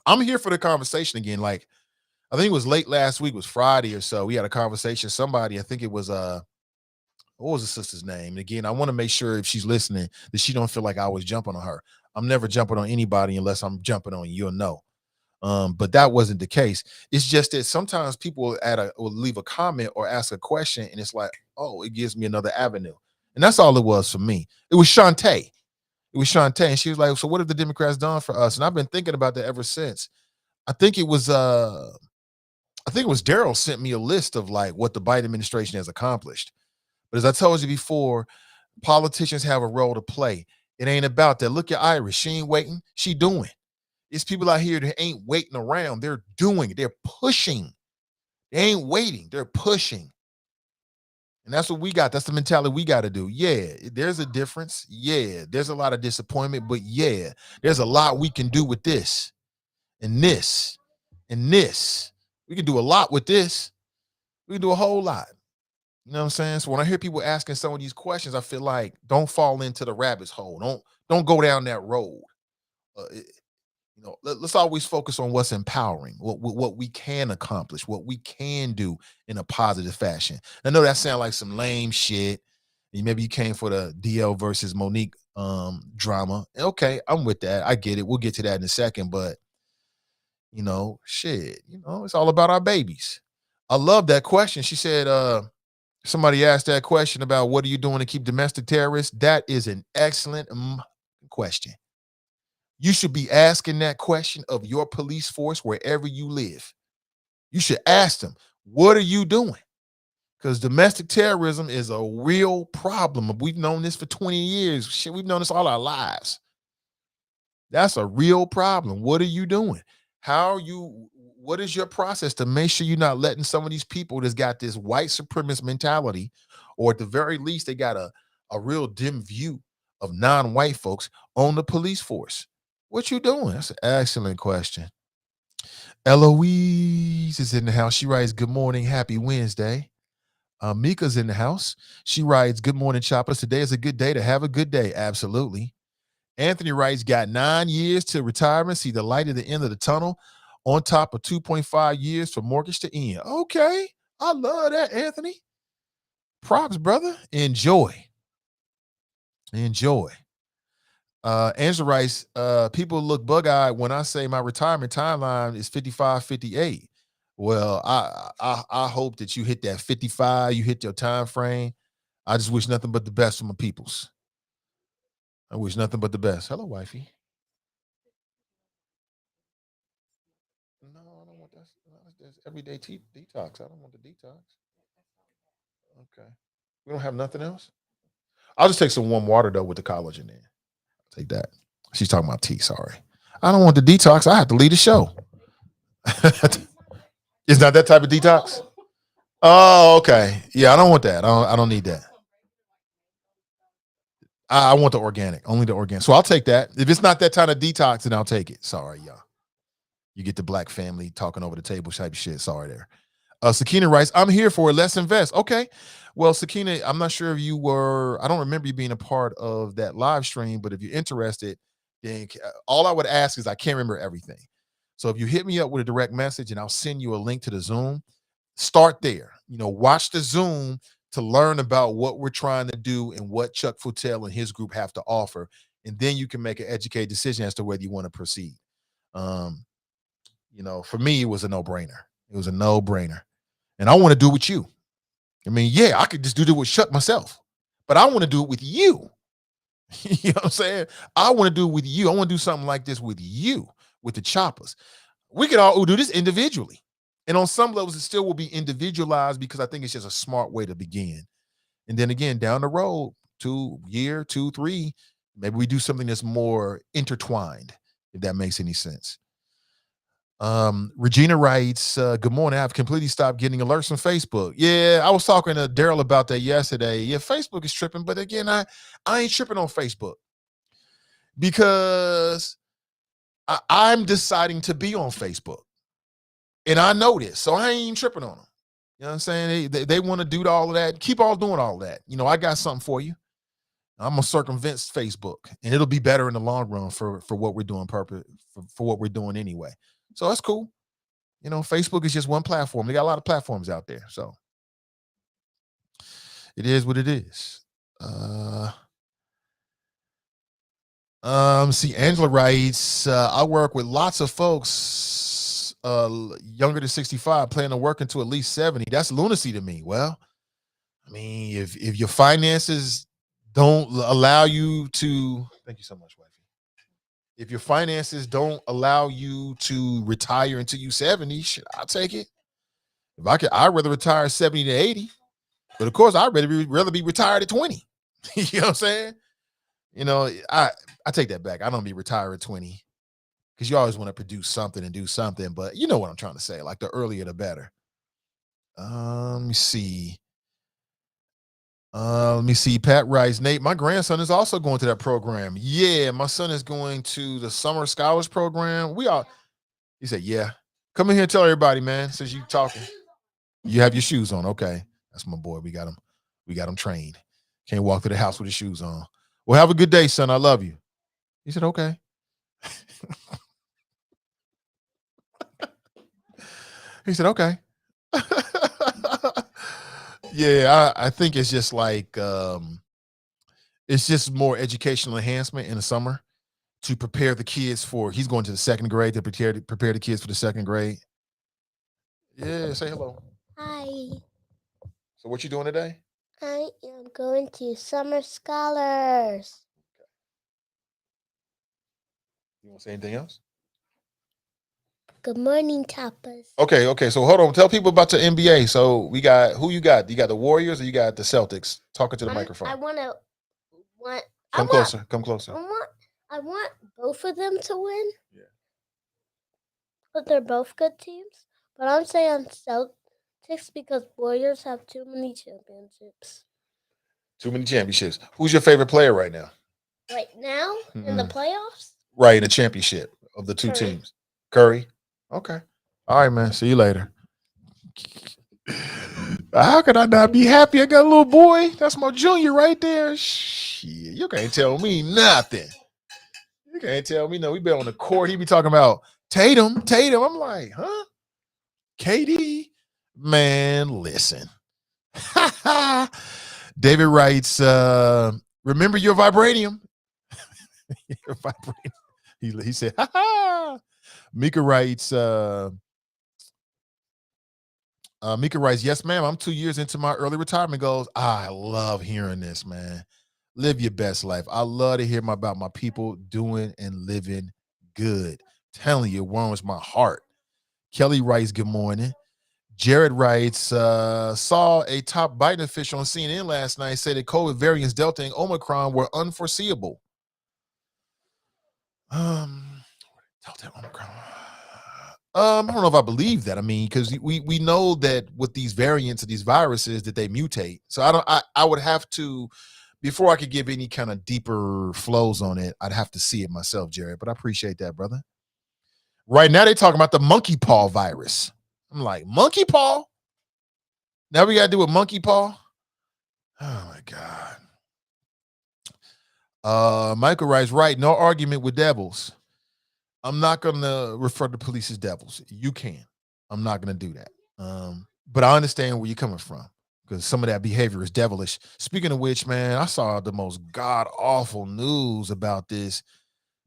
I'm here for the conversation again. Like, I think it was late last week, it was Friday or so. We had a conversation. Somebody, I think it was, what was the sister's name? And again, I want to make sure if she's listening that she don't feel like I was jumping on her. I'm never jumping on anybody unless I'm jumping on you. You'll know. But that wasn't the case. It's just that sometimes people will leave a comment or ask a question, and it's like, oh, it gives me another avenue. And that's all it was for me. It was Shantae. And she was like, so what have the Democrats done for us? And I've been thinking about that ever since. I think it was Daryl sent me a list of like what the Biden administration has accomplished. But as I told you before, politicians have a role to play. It ain't about that. Look at Iris. She ain't waiting. She doing. It's people out here that ain't waiting around. They're doing it. They're pushing. They ain't waiting. They're pushing. And that's what we got. That's the mentality we got to do. Yeah, there's a difference. Yeah, there's a lot of disappointment. But yeah, there's a lot we can do with this and this and this. We can do a lot with this. We can do a whole lot. You know what I'm saying? So when I hear people asking some of these questions, I feel like don't fall into the rabbit's hole. Don't go down that road. Let's always focus on what's empowering, what we can accomplish, what we can do in a positive fashion. I know that sounds like some lame shit. Maybe you came for the DL versus Monique drama. Okay, I'm with that. I get it. We'll get to that in a second. But shit, it's all about our babies. I love that question. She said, somebody asked that question about what are you doing to keep domestic terrorists? That is an excellent question. You should be asking that question of your police force wherever you live. You should ask them, what are you doing? Because domestic terrorism is a real problem. We've known this for 20 years. Shit, we've known this all our lives. That's a real problem. What are you doing? What is your process to make sure you're not letting some of these people that's got this white supremacist mentality, or at the very least, they got a real dim view of non-white folks on the police force? What you doing? That's an excellent question. Eloise is in the house. She writes, good morning, happy Wednesday. Mika's in the house. She writes, good morning, choppers. Today is a good day to have a good day. Absolutely. Anthony writes, got 9 years to retirement. See the light at the end of the tunnel on top of 2.5 years for mortgage to end. Okay. I love that, Anthony. Props, brother. Enjoy. Angela writes, people look bug-eyed when I say my retirement timeline is 55, 58. Well, I hope that you hit that 55, you hit your time frame. I just wish nothing but the best for my peoples. I wish nothing but the best. Hello, wifey. No, I don't want that. That's everyday detox. I don't want the detox. Okay. We don't have nothing else? I'll just take some warm water, though, with the collagen in. Take that. She's talking about tea. Sorry. I don't want the detox. I have to leave the show. It's not that type of detox? Oh, okay. Yeah, I don't want that. I don't need that. I want the organic, only the organic. So I'll take that. If it's not that kind of detox, then I'll take it. Sorry, y'all. You get the black family talking over the table type of shit. Sorry there. Sakina writes, I'm here for it. Let's invest. Okay. Well, Sakina, I'm not sure if you were, I don't remember you being a part of that live stream, but if you're interested, then all I would ask is I can't remember everything. So if you hit me up with a direct message and I'll send you a link to the Zoom, start there. Watch the Zoom to learn about what we're trying to do and what Chuck Futel and his group have to offer. And then you can make an educated decision as to whether you want to proceed. For me, it was a no-brainer. It was a no-brainer. And I want to do it with you. I mean, yeah, I could just do it with Chuck myself, but I want to do it with you. You know what I'm saying? I want to do it with you. I want to do something like this with you, with the choppers. We can all do this individually. And on some levels, it still will be individualized because I think it's just a smart way to begin. And then again, down the road, 2 year, 2, 3, maybe we do something that's more intertwined, if that makes any sense. Regina writes, good morning. I've completely stopped getting alerts from Facebook. Yeah, I was talking to Daryl about that yesterday. Yeah, Facebook is tripping, but again, I ain't tripping on Facebook because I'm deciding to be on Facebook. And I know this, so I ain't even tripping on them. You know what I'm saying? They want to do all of that. Keep on doing all of that. I got something for you. I'm gonna circumvent Facebook, and it'll be better in the long run for what we're doing, for what we're doing anyway. So that's cool. Facebook is just one platform. They got a lot of platforms out there, so it is what it is. See, Angela writes, I work with lots of folks younger than 65 planning to work until at least 70. That's lunacy to me. Well, I mean, if your finances don't allow you to, thank you so much, wifey. If your finances don't allow you to retire until you 70, I'll take it. If I could, I'd rather retire 70 to 80. But of course, I'd rather be retired at 20. You know what I'm saying? I take that back. I don't be retired at 20 because you always want to produce something and do something. But you know what I'm trying to say. Like the earlier, the better. Let me see. Pat writes, Nate, my grandson is also going to that program. Yeah, my son is going to the summer scholars program. He said, yeah. Come in here and tell everybody, man, since you talking. You have your shoes on. Okay. That's my boy. We got him trained. Can't walk through the house with his shoes on. Well, have a good day, son. I love you. He said, okay. He said, okay. Yeah, I think it's just like it's just more educational enhancement in the summer to prepare the kids for. He's going to the second grade to prepare the kids for the second grade. Yeah, say hello. Hi, So what you doing today? I am going to Summer Scholars. You want to say anything else? Good morning, Tapas. Okay. So hold on. Tell people about the NBA. So we got who you got? You got the Warriors or you got the Celtics? Talking to the microphone. Come closer. I want both of them to win. Yeah. But they're both good teams. But I'm saying Celtics because Warriors have too many championships. Too many championships. Who's your favorite player right now? Right now in the playoffs? Right, in the championship of the two teams. Curry. Okay. All right, man. See you later. How could I not be happy? I got a little boy. That's my junior right there. Shit, you can't tell me nothing. You can't tell me no. We been on the court. He be talking about Tatum. I'm like, huh? KD? Man, listen. David writes, remember your vibranium. Your vibranium. He said, ha ha. Mika writes, yes, ma'am. I'm 2 years into my early retirement goals. I love hearing this, man. Live your best life. I love to hear about my people doing and living good. Telling you, it warms my heart. Kelly writes, good morning. Jared writes, saw a top Biden official on CNN last night say that COVID variants Delta and Omicron were unforeseeable. Delta and Omicron. I don't know if I believe that. I mean, because we know that with these variants of these viruses that they mutate. So I would have to, before I could give any kind of deeper flows on it, I'd have to see it myself, Jared. But I appreciate that, brother. Right now they're talking about the monkey paw virus. I'm like, monkey paw? Now we got to do with monkey paw? Oh my God. Michael writes, right, no argument with devils. I'm not going to refer to police as devils. You can. I'm not going to do that. But I understand where you're coming from because some of that behavior is devilish. Speaking of which, man, I saw the most god-awful news about this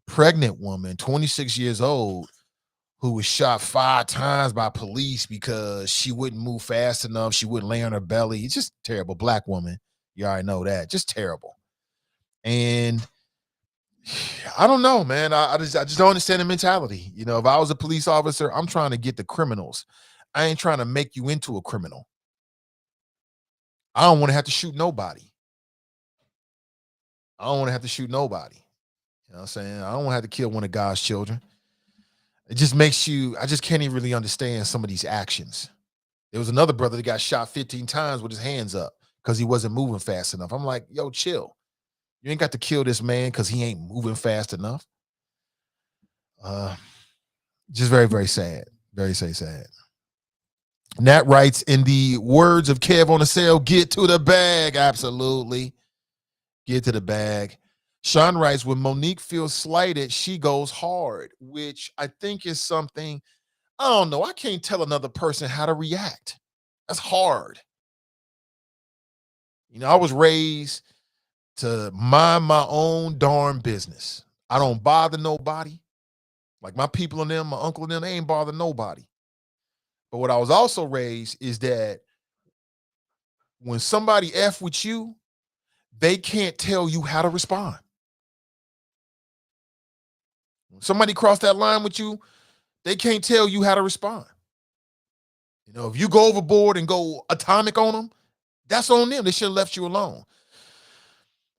pregnant woman, 26 years old, who was shot 5 times by police because she wouldn't move fast enough. She wouldn't lay on her belly. It's just terrible. Black woman. You already know that. Just terrible. And I don't know, man. I just don't understand the mentality. You know, if I was a police officer, I'm trying to get the criminals. I ain't trying to make you into a criminal. I don't want to have to shoot nobody. You know what I'm saying? I don't want to have to kill one of God's children. It just makes you, I just can't even really understand some of these actions. There was another brother that got shot 15 times with his hands up because he wasn't moving fast enough. I'm like, yo, chill. You ain't got to kill this man because he ain't moving fast enough. Just very, very sad. Very, sad. Nat writes, in the words of Kev on the sale, get to the bag. Absolutely. Get to the bag. Sean writes, when Monique feels slighted, she goes hard, which I think is something, I don't know. I can't tell another person how to react. That's hard. You know, I was raised to mind my own darn business. I don't bother nobody. Like my people and them, my uncle and them, they ain't bother nobody. But what I was also raised is that when somebody F with you, they can't tell you how to respond. When somebody crossed that line with you, they can't tell you how to respond. You know, if you go overboard and go atomic on them, that's on them. They should have left you alone.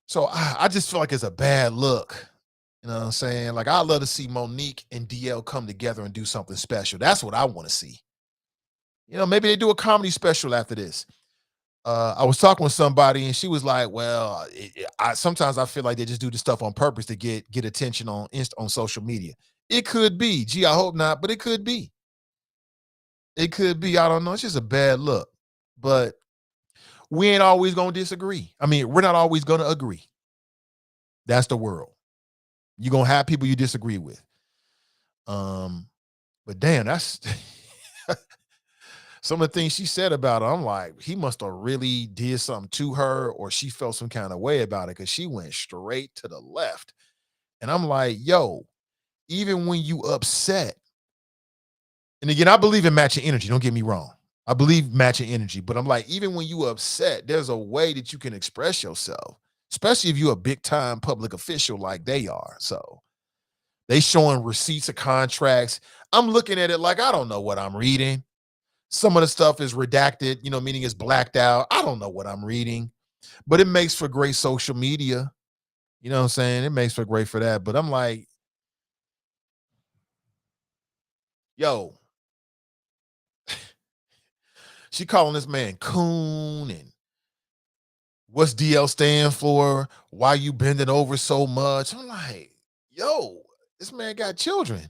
So I just feel like it's a bad look. You know what I'm saying? Like, I'd love to see Monique and DL come together and do something special. That's what I want to see. You know, maybe they do a comedy special after this. I was talking with somebody and she was like, well, sometimes I feel like they just do the stuff on purpose to get attention on social media. It could be. Gee, I hope not, but it could be. It could be. I don't know. It's just a bad look. But we ain't always going to disagree. I mean, we're not always going to agree. That's the world. You're going to have people you disagree with. But damn, that's some of the things she said about her. I'm like, he must have really did something to her or she felt some kind of way about it because she went straight to the left. And I'm like, yo, even when you upset, and again, I believe in matching energy. Don't get me wrong. I believe matching energy, but I'm like, even when you upset, there's a way that you can express yourself, especially if you're a big time public official like they are. So they showing receipts of contracts. I'm looking at it like, I don't know what I'm reading. Some of the stuff is redacted, you know, meaning it's blacked out. I don't know what I'm reading, but it makes for great social media. You know what I'm saying? It makes for great for that. But I'm like, yo, she calling this man coon and what's DL stand for? Why you bending over so much? I'm like, yo, this man got children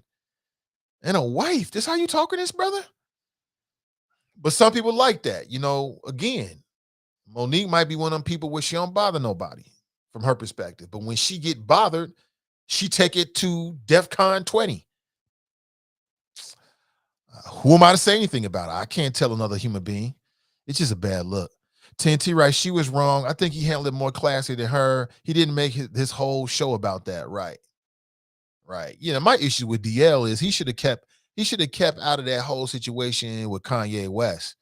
and a wife. This how you talking to this brother? But some people like that. You know, again, Monique might be one of them people where she don't bother nobody from her perspective. But when she get bothered, she take it to DEFCON 20. Who am I to say anything about it? I can't tell another human being. It's just a bad look. TNT right, she was wrong. I think he handled it more classy than her. He didn't make his whole show about that. Right. You know, my issue with DL is he should have kept out of that whole situation with Kanye West.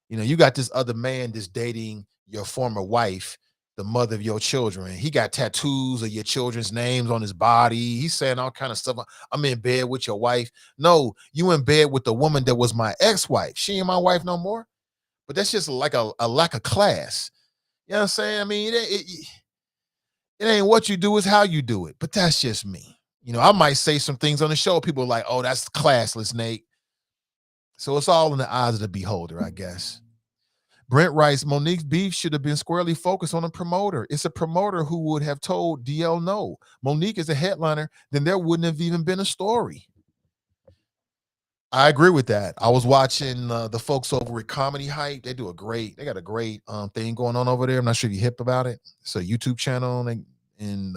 You know, you got this other man that's dating your former wife. the mother of your children. He got tattoos of your children's names on his body. He's saying all kind of stuff. I'm in bed with your wife. No, you in bed with the woman that was my ex-wife. She ain't my wife no more. But that's just like a lack of class. You know what I'm saying? I mean, it ain't what you do, it's how you do it. But that's just me. You know, I might say some things on the show. People are like, oh, that's classless, Nate. So it's all in the eyes of the beholder, I guess. Brent writes, Monique's beef should have been squarely focused on a promoter. It's a promoter who would have told DL no. Monique is a headliner, then there wouldn't have even been a story. I agree with that. I was watching the folks over at Comedy Hype. They got a great thing going on over there. I'm not sure if you're hip about it. It's a YouTube channel, and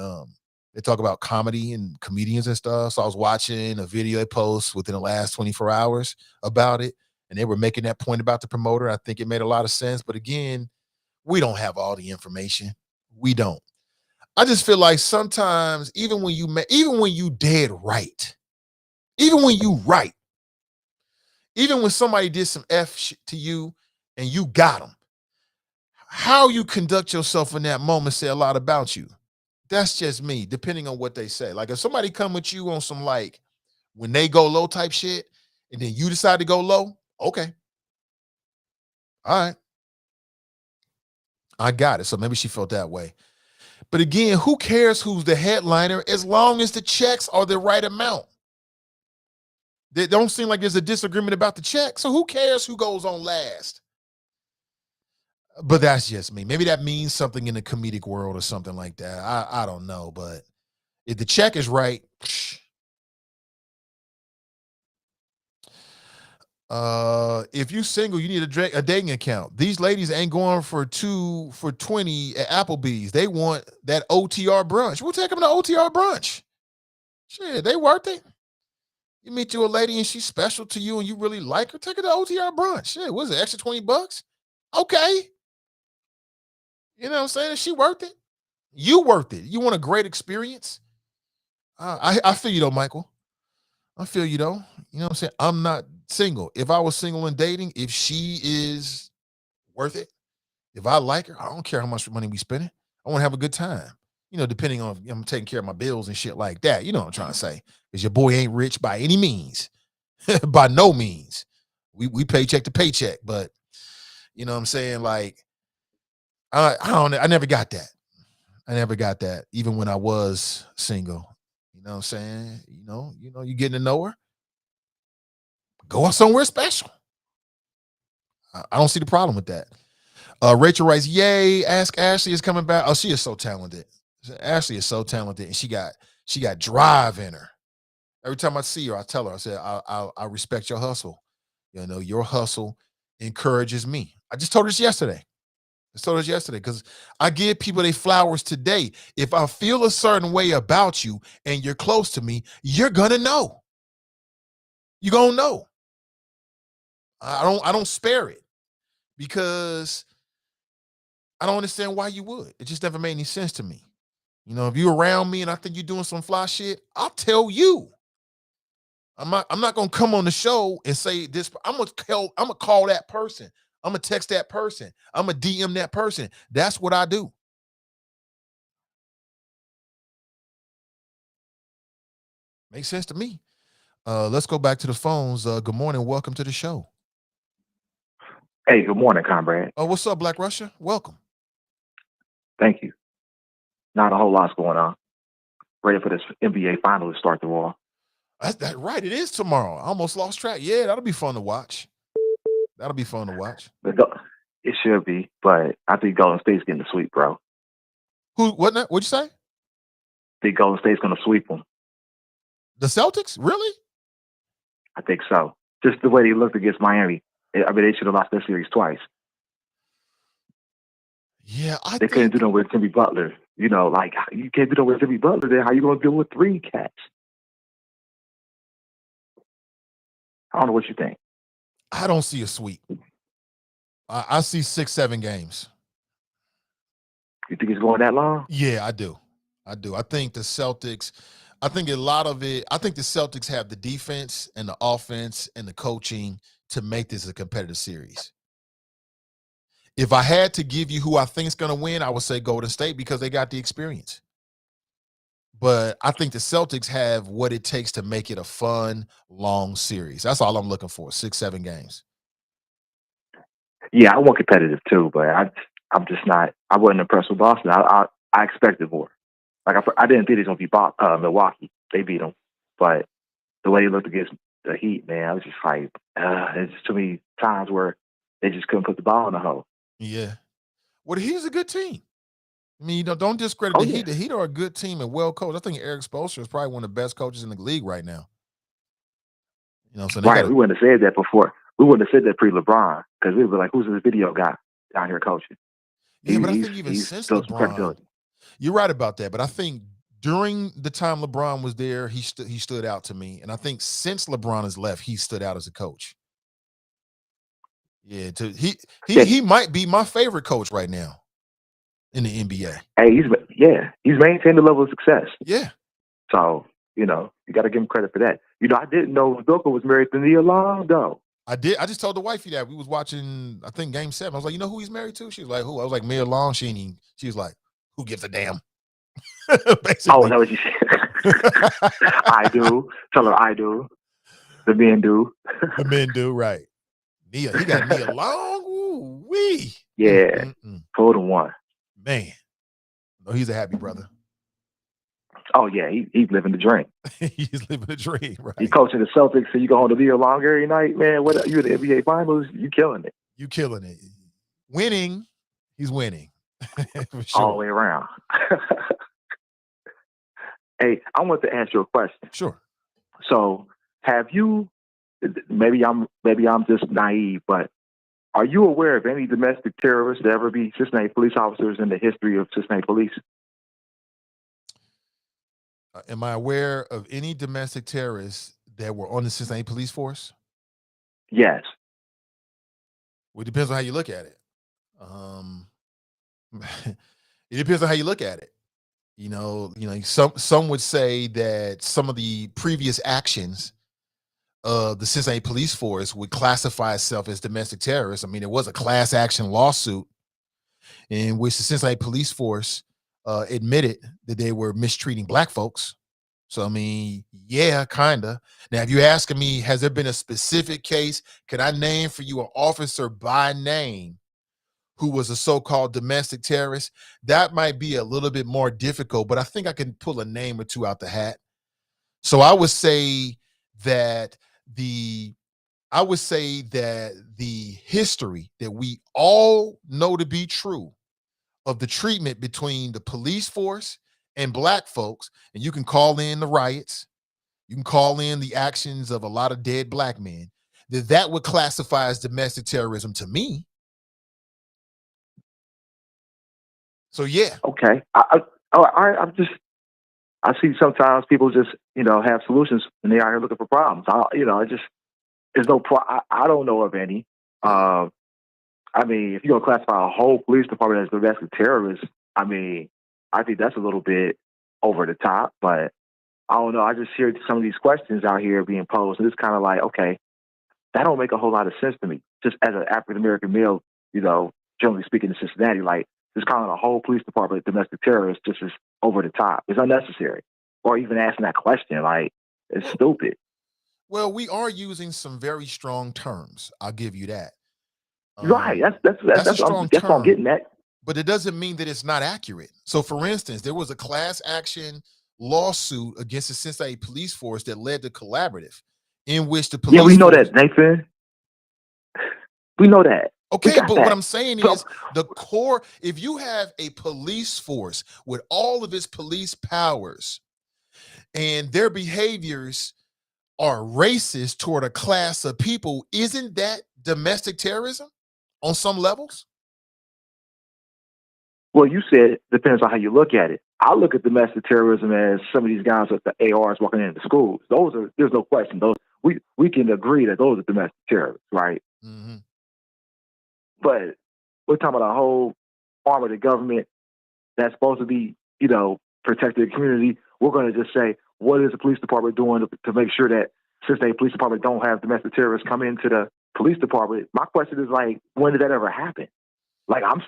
they talk about comedy and comedians and stuff. So I was watching a video they post within the last 24 hours about it, and they were making that point about the promoter. I think it made a lot of sense. But again, we don't have all the information. We don't. I just feel like sometimes, even when you dead right, even when you right, even when somebody did some F shit to you and you got them, how you conduct yourself in that moment say a lot about you. That's just me, depending on what they say. Like if somebody come with you on some like when they go low type shit and then you decide to go low, okay. All right. I got it. So maybe she felt that way. But again, who cares who's the headliner as long as the checks are the right amount? They don't seem like there's a disagreement about the check. So who cares who goes on last? But that's just me. Maybe that means something in the comedic world or something like that. I don't know. But if the check is right, if you single, you need a dating account. These ladies ain't going for 2 for $20 at Applebee's. They want that OTR brunch. We'll take them to OTR brunch. Shit, they worth it. You meet you a lady and she's special to you and you really like her, take her to OTR brunch. Shit, what is it, extra $20? Okay. You know what I'm saying? Is she worth it? You worth it. You want a great experience? I feel you though, Michael. I feel you though. You know what I'm saying? I'm not single. If I was single and dating, if she is worth it, if I like her, I don't care how much money we spending. I want to have a good time. You know, depending on I'm taking care of my bills and shit like that. You know what I'm trying to say? Because your boy ain't rich by any means. By no means. We paycheck to paycheck, but you know what I'm saying? Like, I never got that. I never got that, even when I was single. You know what I'm saying? You getting to know her. Go out somewhere special. I don't see the problem with that. Rachel writes, yay, Ask Ashley is coming back. Oh, she is so talented. Ashley is so talented, and she got drive in her. Every time I see her, I tell her, I said, I respect your hustle. You know, your hustle encourages me. I just told her this yesterday. Because I give people their flowers today. If I feel a certain way about you and you're close to me, you're gonna know. You're gonna know. I don't spare it because I don't understand why you would. It just never made any sense to me. You know, if you're around me and I think you're doing some fly shit, I'll tell you. I'm not gonna come on the show and say this. I'm gonna call that person. I'm gonna text that person. I'm gonna DM that person. That's what I do. Makes sense to me. Let's go back to the phones. Good morning. Welcome to the show. Hey, good morning, comrade. Oh, what's up, Black Russia? Welcome. Thank you. Not a whole lot's going on. Ready for this NBA final to start the war. That's right. It is tomorrow. I almost lost track. Yeah, that'll be fun to watch. It should be, but I think Golden State's getting the sweep, bro. What'd you say? I think Golden State's going to sweep them. The Celtics? Really? I think so. Just the way they looked against Miami. I mean, they should have lost their series twice. Yeah, they couldn't do that with Jimmy Butler. You know, like, you can't do that with Jimmy Butler. Then how you going to deal with 3 cats? I don't know what you think. I don't see a sweep. I see 6-7 games. You think it's going that long? Yeah, I do. I think the Celtics, I think the Celtics have the defense and the offense and the coaching to make this a competitive series. If I had to give you who I think is going to win, I would say Golden State because they got the experience. But I think the Celtics have what it takes to make it a fun, long series. That's all I'm looking for, 6-7 games. Yeah, I want competitive too, but I'm just not. I wasn't impressed with Boston. I expected more. Like I didn't think it was gonna be Milwaukee. They beat them, but the way he looked against the Heat, man, I was just like, there's just too many times where they just couldn't put the ball in the hole. Yeah. Well, the Heat's a good team. I mean, don't discredit the Heat. The Heat are a good team and well coached. I think Eric Spoelstra is probably one of the best coaches in the league right now. So right. We wouldn't have said that before. We wouldn't have said that pre-LeBron because we were like, who's this video guy down here coaching? Yeah, but I think even since LeBron, you're right about that. But I think during the time LeBron was there, he stood out to me. And I think since LeBron has left, he stood out as a coach. Yeah, he might be my favorite coach right now in the NBA. Hey, he's maintained the level of success. Yeah. So, you got to give him credit for that. I didn't know Udoka was married to Nia Long, though. I did. I just told the wifey that we was watching, I think, Game 7. I was like, you know who he's married to? She was like, who? I was like, Mia Long. She was like, who gives a damn? Oh, that was you said. I do. Tell her I do. The men do. The men do, right. He got Mia Long. Ooh, wee. Yeah. 4-1. Man. No, he's a happy brother. Oh, yeah. He's living the dream. He's living the dream, right? He's coaching the Celtics, so you go home to Nia Long every night, man. You're in the NBA Finals. You killing it. You killing it. Winning. He's winning. For sure. All the way around. Hey, I want to ask you a question. Sure. So, have you? Maybe I'm just naive, but are you aware of any domestic terrorists that ever be Cincinnati police officers in the history of Cincinnati police? Am I aware of any domestic terrorists that were on the Cincinnati police force? Yes. Well, it depends on how you look at it. It depends on how you look at it. Some would say that some of the previous actions of the Cincinnati police force would classify itself as domestic terrorists. I mean, it was a class action lawsuit in which the Cincinnati police force admitted that they were mistreating black folks. So, I mean, yeah, kind of. Now, if you're asking me, has there been a specific case? Can I name for you an officer by name who was a so-called domestic terrorist? That might be a little bit more difficult, but I think I can pull a name or two out the hat. So I would say that the history that we all know to be true of the treatment between the police force and black folks, and you can call in the riots, you can call in the actions of a lot of dead black men, that would classify as domestic terrorism to me. So yeah. Okay. I see sometimes people just have solutions and they are here looking for problems. There's no I don't know of any. I mean, if you're gonna classify a whole police department as domestic terrorists, I mean, I think that's a little bit over the top. But I don't know. I just hear some of these questions out here being posed, and it's kind of like, okay, that don't make a whole lot of sense to me. Just as an African American male, generally speaking, in Cincinnati, like just calling a whole police department domestic terrorist just is over the top. It's unnecessary. Or even asking that question, like, it's stupid. Well, we are using some very strong terms. I'll give you that. Right. That's what I'm getting at. But it doesn't mean that it's not accurate. So, for instance, there was a class action lawsuit against the Cincinnati police force that led to collaborative, in which the police. Yeah, we know that, Nathan. We know that. Okay, but what I'm saying is the core. If you have a police force with all of its police powers, and their behaviors are racist toward a class of people, isn't that domestic terrorism on some levels? Well, you said it depends on how you look at it. I look at domestic terrorism as some of these guys with the ARs walking into schools. There's no question. Those we can agree that those are domestic terrorists, right? Mm-hmm. But we're talking about a whole arm of the government that's supposed to be, protecting the community. We're going to just say, what is the police department doing to make sure that Cincinnati Police Department don't have domestic terrorists come into the police department? My question is, like, when did that ever happen? Like I'm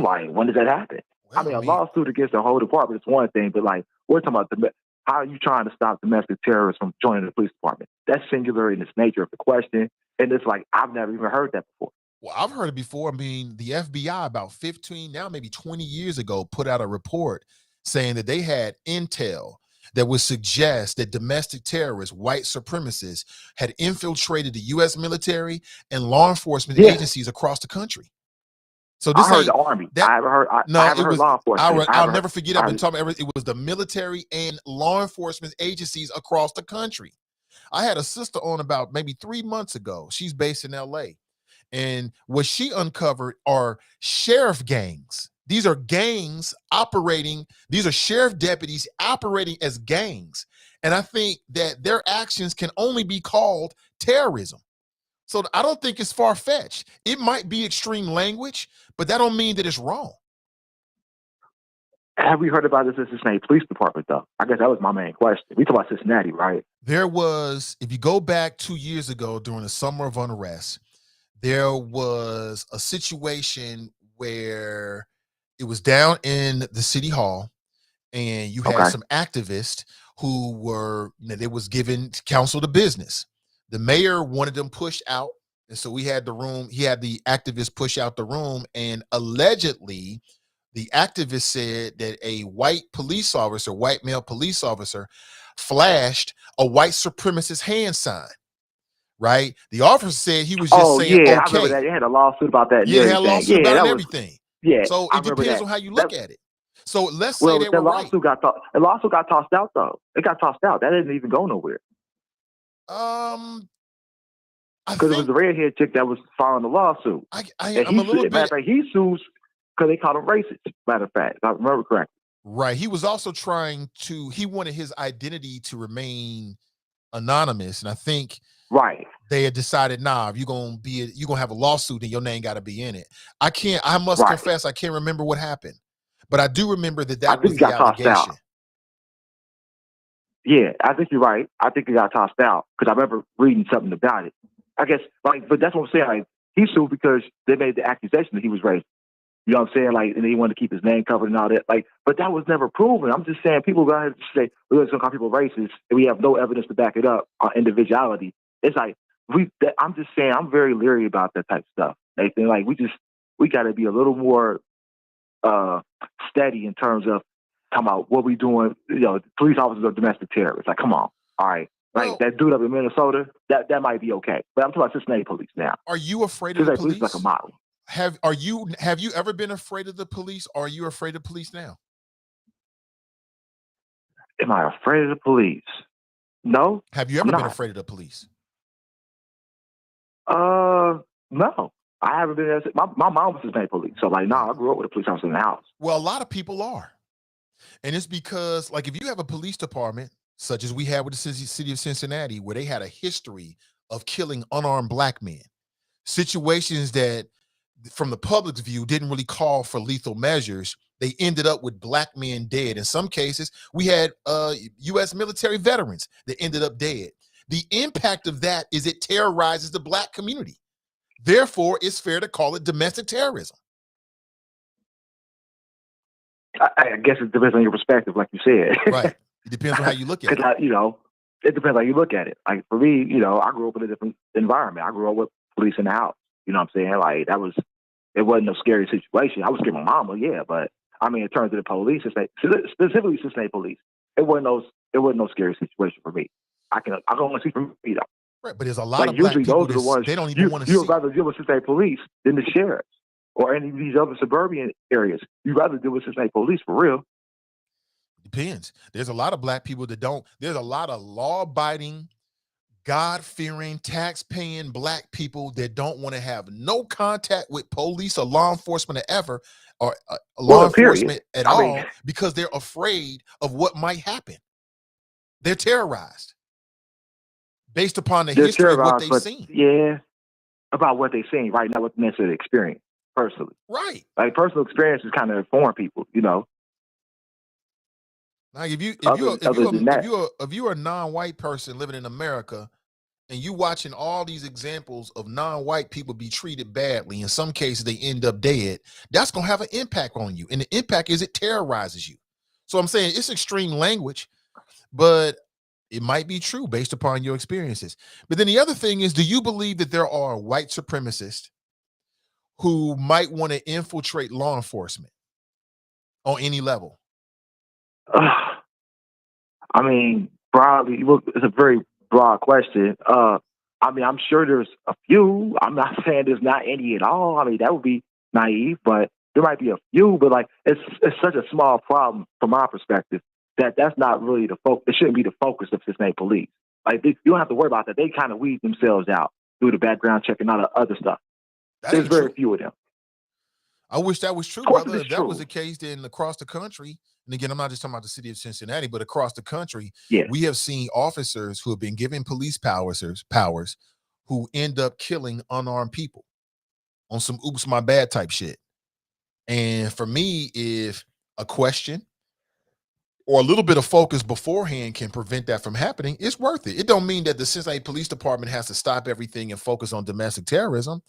like, when does that happen? Well, I mean, I a mean, lawsuit against the whole department is one thing, but like we're talking about how are you trying to stop domestic terrorists from joining the police department? That's singular in its nature of the question, and it's like I've never even heard that before. well, I've heard it before. I mean, the FBI about 15, now maybe 20 years ago, put out a report saying that they had intel that would suggest that domestic terrorists, white supremacists, had infiltrated the U.S. military and law enforcement Yeah, agencies across the country. So I this heard the ain't army. that. I No, haven't it heard was. law enforcement. I I'll haven't never forget. I've been heard. talking. It was the military and law enforcement agencies across the country. I had a sister on about maybe 3 months ago. She's based in L.A. And what she uncovered are sheriff gangs. These are gangs operating, these are sheriff deputies operating as gangs. And I think that their actions can only be called terrorism. So I don't think it's far-fetched. It might be extreme language, but that don't mean that it's wrong. Have we heard about this in Cincinnati Police Department though? I guess that was my main question. We talk about Cincinnati, right? There was, if you go back 2 years ago during the summer of unrest, there was a situation where it was down in the city hall and you had Okay. some activists who were, they was given counsel to business. The mayor wanted them pushed out. And so he had the activists push out the room. And allegedly, the activist said that a white male police officer, flashed a white supremacist hand sign. Right? The officer said he was just Oh saying yeah, I remember okay. that. They had a lawsuit about that and Yeah, they had a everything. lawsuit Yeah, about it that and was. everything. Yeah, So I it remember depends that. on how you That look at it. So let's say well, they the were right. lawsuit got tossed out though. It got tossed out. That didn't even go nowhere I because it was think the redhead chick that was filing the lawsuit, and I'm a little matter of bit fact, he sues because they called him racist. Matter of fact, if I remember correctly. right. He was also he wanted his identity to remain anonymous. And I think Right. they had decided, nah, if you're gonna have a lawsuit, then your name gotta be in it. I must Right. confess, I can't remember what happened, but I do remember I that think was it the got tossed out. allegation. Yeah, I think you're right. I think it got tossed out because I remember reading something about it. I guess, but that's what I'm saying. Like, he sued because they made the accusation that he was racist. You know what I'm saying? Like, and he wanted to keep his name covered and all that. Like, but that was never proven. I'm just saying people go ahead and say we're just gonna call people racist, and we have no evidence to back it up on individuality. It's like I'm just saying I'm very leery about that type of stuff, Nathan. Like, we got to be a little more steady in terms of talking about what we doing. You know, police officers are domestic terrorists. Like, come on, all right. Like Well, that dude up in Minnesota, that might be okay. But I'm talking about Cincinnati police now. are you afraid of the Cincinnati police is like a police? model. Have you ever been afraid of the police? Or are you afraid of police now? Am I afraid of the police? No. Have you I'm ever been not. afraid of the police? No. I haven't been. My mom was Cincinnati police, so like, I grew up with a police officer in the house. Well, a lot of people are. And it's because, like, if you have a police department, such as we had with the city of Cincinnati, where they had a history of killing unarmed black men, situations that, from the public's view, didn't really call for lethal measures, they ended up with black men dead. In some cases, we had U.S. military veterans that ended up dead. The impact of that is it terrorizes the black community. Therefore, it's fair to call it domestic terrorism. I guess it depends on your perspective, like you said. Right. It depends on how you look at it. It depends how you look at it. Like for me, I grew up in a different environment. I grew up with police in the house. You know what I'm saying? Like it wasn't no scary situation. I was scared of my mama, yeah, but I mean, in terms of the police, specifically Cincinnati police, it wasn't no scary situation for me. I can only see from me though. Right, but there's a lot Like of black usually people those are the ones they don't even want to you'd see. rather deal with Cincinnati police than the sheriffs or any of these other suburban areas. You'd rather deal with Cincinnati police for real. Depends. There's a lot of black people that don't. There's a lot of law-abiding, God-fearing, tax-paying black people that don't want to have no contact with police or law enforcement ever, or law enforcement at all, because they're afraid of what might happen. They're terrorized based upon the history of what they've seen. Yeah, about what they've seen, right? Not what necessarily experience personally. Right. Like personal experiences kind of inform people, Like if you're a non-white person living in America, and you watching all these examples of non-white people be treated badly, in some cases they end up dead, that's going to have an impact on you. And the impact is it terrorizes you. So I'm saying it's extreme language, but it might be true based upon your experiences. But then the other thing is, do you believe that there are white supremacists who might want to infiltrate law enforcement on any level? I mean, broadly, look, it's a very broad question. I mean, I'm sure there's a few. I'm not saying there's not any at all. I mean, that would be naive, but there might be a few. But like, it's such a small problem from my perspective that's not really the focus. It shouldn't be the focus of Cincinnati police. Like, you don't have to worry about that. They kind of weed themselves out through the background check and all the other stuff. There's very few of them. I wish that was true, brother. If that was the case, then across the country, and again, I'm not just talking about the city of Cincinnati, but across the country, we have seen officers who have been given police powers who end up killing unarmed people on some oops, my bad type shit. And for me, if a question or a little bit of focus beforehand can prevent that from happening, it's worth it. It don't mean that the Cincinnati Police Department has to stop everything and focus on domestic terrorism.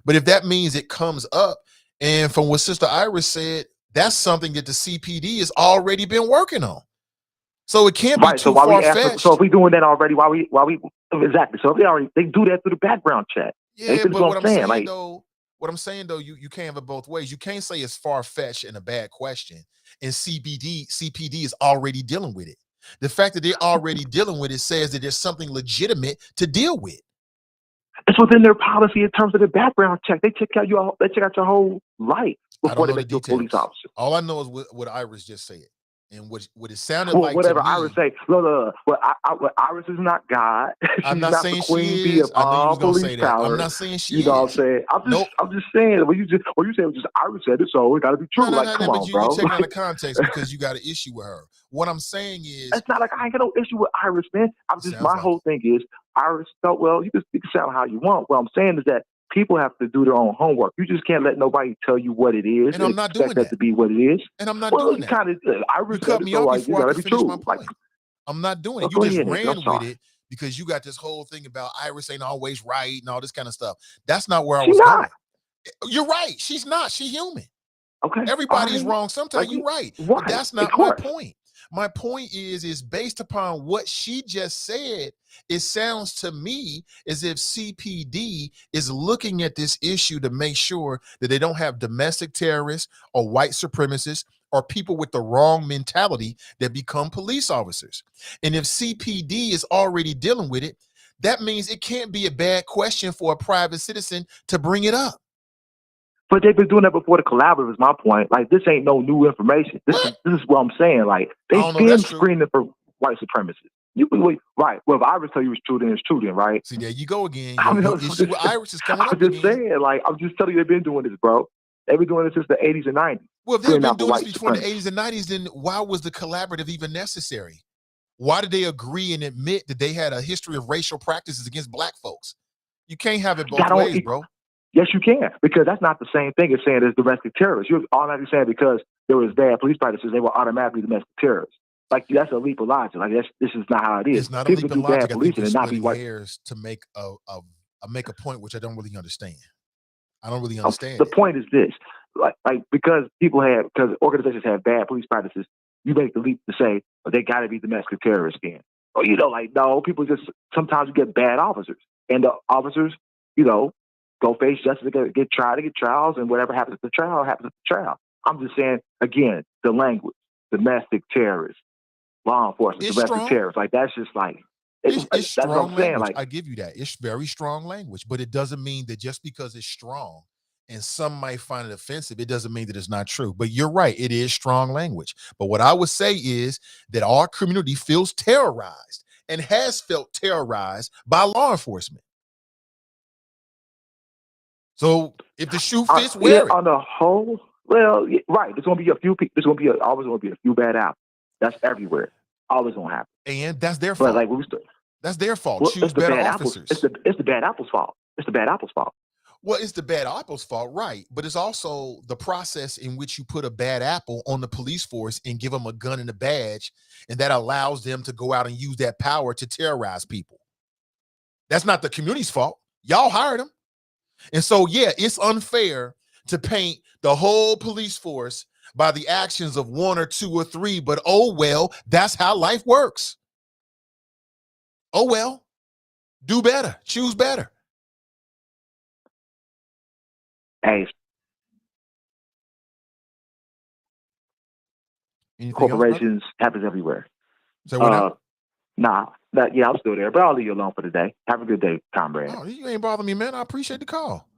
But if that means it comes up, and from what Sister Iris said, that's something that the CPD has already been working on. So it can't be too far-fetched. So if we're doing that already, why we exactly? So they do that through the background check. Yeah, but what I'm saying though, you can't have it both ways. You can't say it's far-fetched and a bad question, and CPD is already dealing with it. The fact that they're already dealing with it says that there's something legitimate to deal with. It's within their policy in terms of the background check. They check out your whole life before they make you a police officer. All I know is what Iris just said. And what it sounded like whatever to me, Iris say. What Iris is not God. I'm not saying she she is. I know you was gonna say that. Power. I'm not saying she is. You know what I'm saying? I'm just saying what you said was just Iris said it, so it got to be true. Come on, you bro. You take out of context because you got an issue with her. What I'm saying is, it's not like I ain't got no issue with Iris, man. My whole thing is Iris felt well. You can sound how you want. What I'm saying is that people have to do their own homework. You just can't let nobody tell you what it is. And I'm not doing that to be what it is. And I'm not doing that. You cut me off before I could finish my point. I'm not doing it. You just ran with it because you got this whole thing about Iris ain't always right and all this kind of stuff. That's not where I was going. You're right. She's not. She's human. Okay. Everybody's wrong. Sometimes you're right. But that's not my point. My point is based upon what she just said, it sounds to me as if CPD is looking at this issue to make sure that they don't have domestic terrorists or white supremacists or people with the wrong mentality that become police officers. And if CPD is already dealing with it, that means it can't be a bad question for a private citizen to bring it up. But they've been doing that before the collaborative is my point. Like, this ain't no new information. This is what I'm saying. Like, they've been screening for white supremacists. Right. Well, if Iris tell you it's true, then it's true then, right? See, there you go again. Your issue with Iris is coming up I'm just saying, like, I'm just telling you they've been doing this, bro. They've been doing this since the 80s and 90s. Well, if they've been doing this between the 80s and 90s, then why was the collaborative even necessary? Why did they agree and admit that they had a history of racial practices against black folks? You can't have it both ways, bro. Yes, you can, because that's not the same thing as saying there's domestic terrorists. You're automatically saying because there was bad police practices, they were automatically domestic terrorists. Like, that's a leap of logic. Like, this is not how it is. It's not a leap of logic. I think you're splitting hairs to make a point which I don't really understand. I don't really understand. The point is this: like because organizations have bad police practices, you make the leap to say they got to be domestic terrorists again. Or no, people just sometimes you get bad officers, and the officers, go face justice, get trials, and whatever happens at the trial happens at the trial. I'm just saying, again, the language, domestic terrorists, law enforcement, it's domestic strong. terrorists, like that's just like it's that's strong what I'm saying. Language. Like, I give you that. It's very strong language, but it doesn't mean that just because it's strong and some might find it offensive, it doesn't mean that it's not true. But you're right, it is strong language. But what I would say is that our community feels terrorized and has felt terrorized by law enforcement. So if the shoe fits, wear it. On the whole, well, right. There's going to be a few people. Always going to be a few bad apples. That's everywhere. Always going to happen. And that's their fault. That's their fault. Well, choose better officers. It's the bad apples' fault. It's the bad apples' fault. Well, it's the bad apple's fault, right? But it's also the process in which you put a bad apple on the police force and give them a gun and a badge, and that allows them to go out and use that power to terrorize people. That's not the community's fault. Y'all hired them. And so, yeah, it's unfair to paint the whole police force by the actions of one or two or three, but oh well, that's how life works. Oh well, do better, choose better. Hey, Anything else, brother? corporations happens everywhere. Say what now? Yeah, I'm still there, but I'll leave you alone for the day. Have a good day, comrade. Oh, you ain't bothering me, man. I appreciate the call.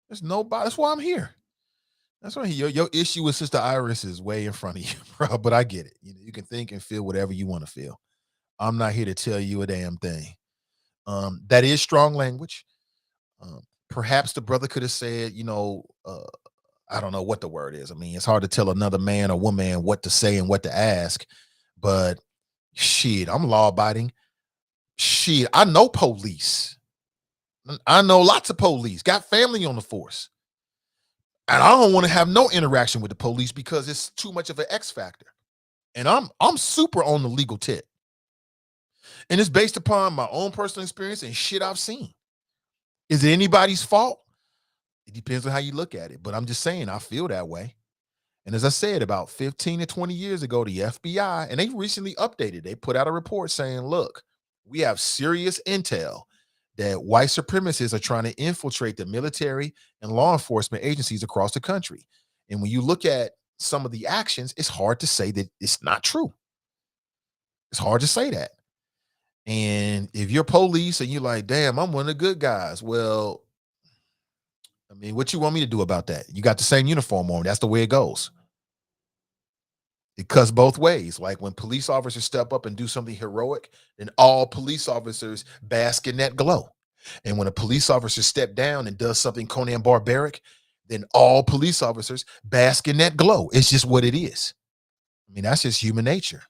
There's nobody. That's why I'm here. That's why your issue with Sister Iris is way in front of you, bro. But I get it. You can think and feel whatever you want to feel. I'm not here to tell you a damn thing. That is strong language. Perhaps the brother could have said, I don't know what the word is. I mean, it's hard to tell another man or woman what to say and what to ask. But shit, I'm law abiding. Shit, I know police. I know lots of police. Got family on the force. And I don't want to have no interaction with the police because it's too much of an X factor. And I'm super on the legal tip. And it's based upon my own personal experience and shit I've seen. Is it anybody's fault? It depends on how you look at it. But I'm just saying, I feel that way. And as I said, about 15 to 20 years ago, the FBI, and they recently updated, they put out a report saying, look, we have serious intel that white supremacists are trying to infiltrate the military and law enforcement agencies across the country. And when you look at some of the actions, it's hard to say that it's not true. It's hard to say that. And if you're police and you're like, damn, I'm one of the good guys. Well, I mean, what you want me to do about that? You got the same uniform on. That's the way it goes. It cuts both ways. Like when police officers step up and do something heroic, then all police officers bask in that glow. And when a police officer steps down and does something Conan barbaric, then all police officers bask in that glow. It's just what it is. I mean, that's just human nature.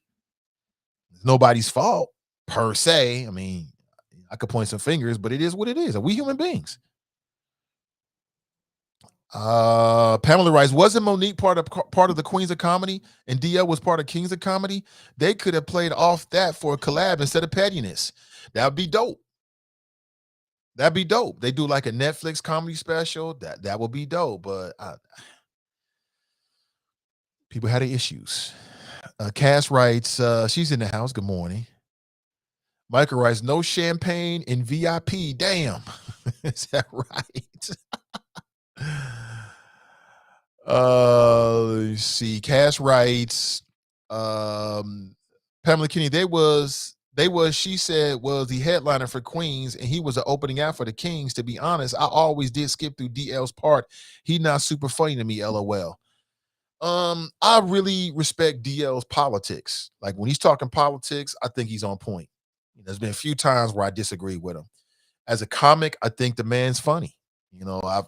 It's nobody's fault per se. I mean, I could point some fingers, but it is what it is. Are we human beings? Pamela writes, wasn't Monique part of the Queens of Comedy and DL was part of Kings of Comedy? They could have played off that for a collab instead of pettiness. That would be dope. That'd be dope. They do like a Netflix comedy special. That would be dope. But people had issues. Cass writes, she's in the house. Good morning. Michael writes, no champagne in VIP. Damn. Is that right? Let's see. Cass writes, Pamela Kinney, she said, was the headliner for Queens, and he was the opening act for the Kings. To be honest, I always did skip through DL's part. He not super funny to me, LOL. I really respect DL's politics. Like when he's talking politics, I think he's on point. There's been a few times where I disagree with him. As a comic, I think the man's funny.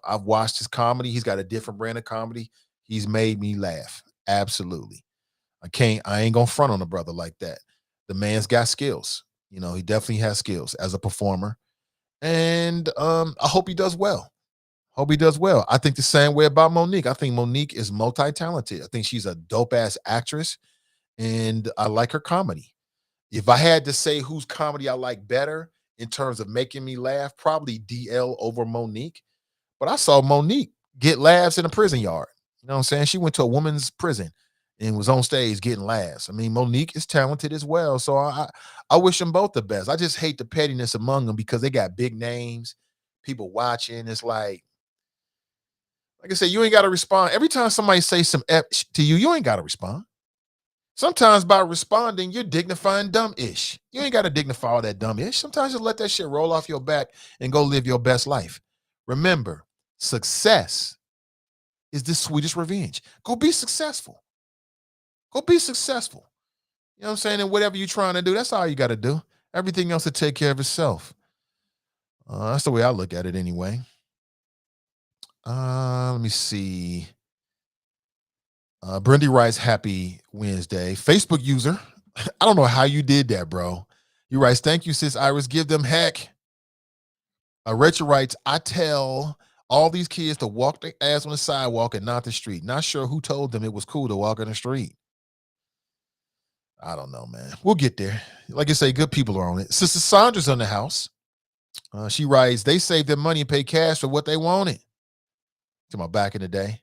I've watched his comedy. He's got a different brand of comedy. He's made me laugh. Absolutely. I ain't gonna front on a brother like that. The man's got skills. He definitely has skills as a performer. And I hope he does well. I think the same way about Monique. I think Monique is multi-talented. I think she's a dope-ass actress, and I like her comedy. If I had to say whose comedy I like better in terms of making me laugh, probably DL over Monique. But I saw Monique get laughs in a prison yard. You know what I'm saying? She went to a woman's prison and was on stage getting laughs. I mean, Monique is talented as well. So I wish them both the best. I just hate the pettiness among them because they got big names, people watching. It's like I said, you ain't got to respond. Every time somebody says some F to you, you ain't got to respond. Sometimes by responding, you're dignifying dumb-ish. You ain't got to dignify all that dumb-ish. Sometimes you let that shit roll off your back and go live your best life. Remember, success is the sweetest revenge. Go be successful. Go be successful. You know what I'm saying? And whatever you're trying to do, that's all you got to do. Everything else will take care of itself. That's the way I look at it anyway. Let me see. Brendy writes, happy Wednesday. Facebook user. I don't know how you did that, bro. He writes, thank you, sis Iris. Give them heck. Rachel writes, I tell all these kids to walk their ass on the sidewalk and not the street. Not sure who told them it was cool to walk on the street. I don't know, man. We'll get there. Like I say, good people are on it. Sister Sandra's on the house. She writes, they saved their money and pay cash for what they wanted. To my back in the day.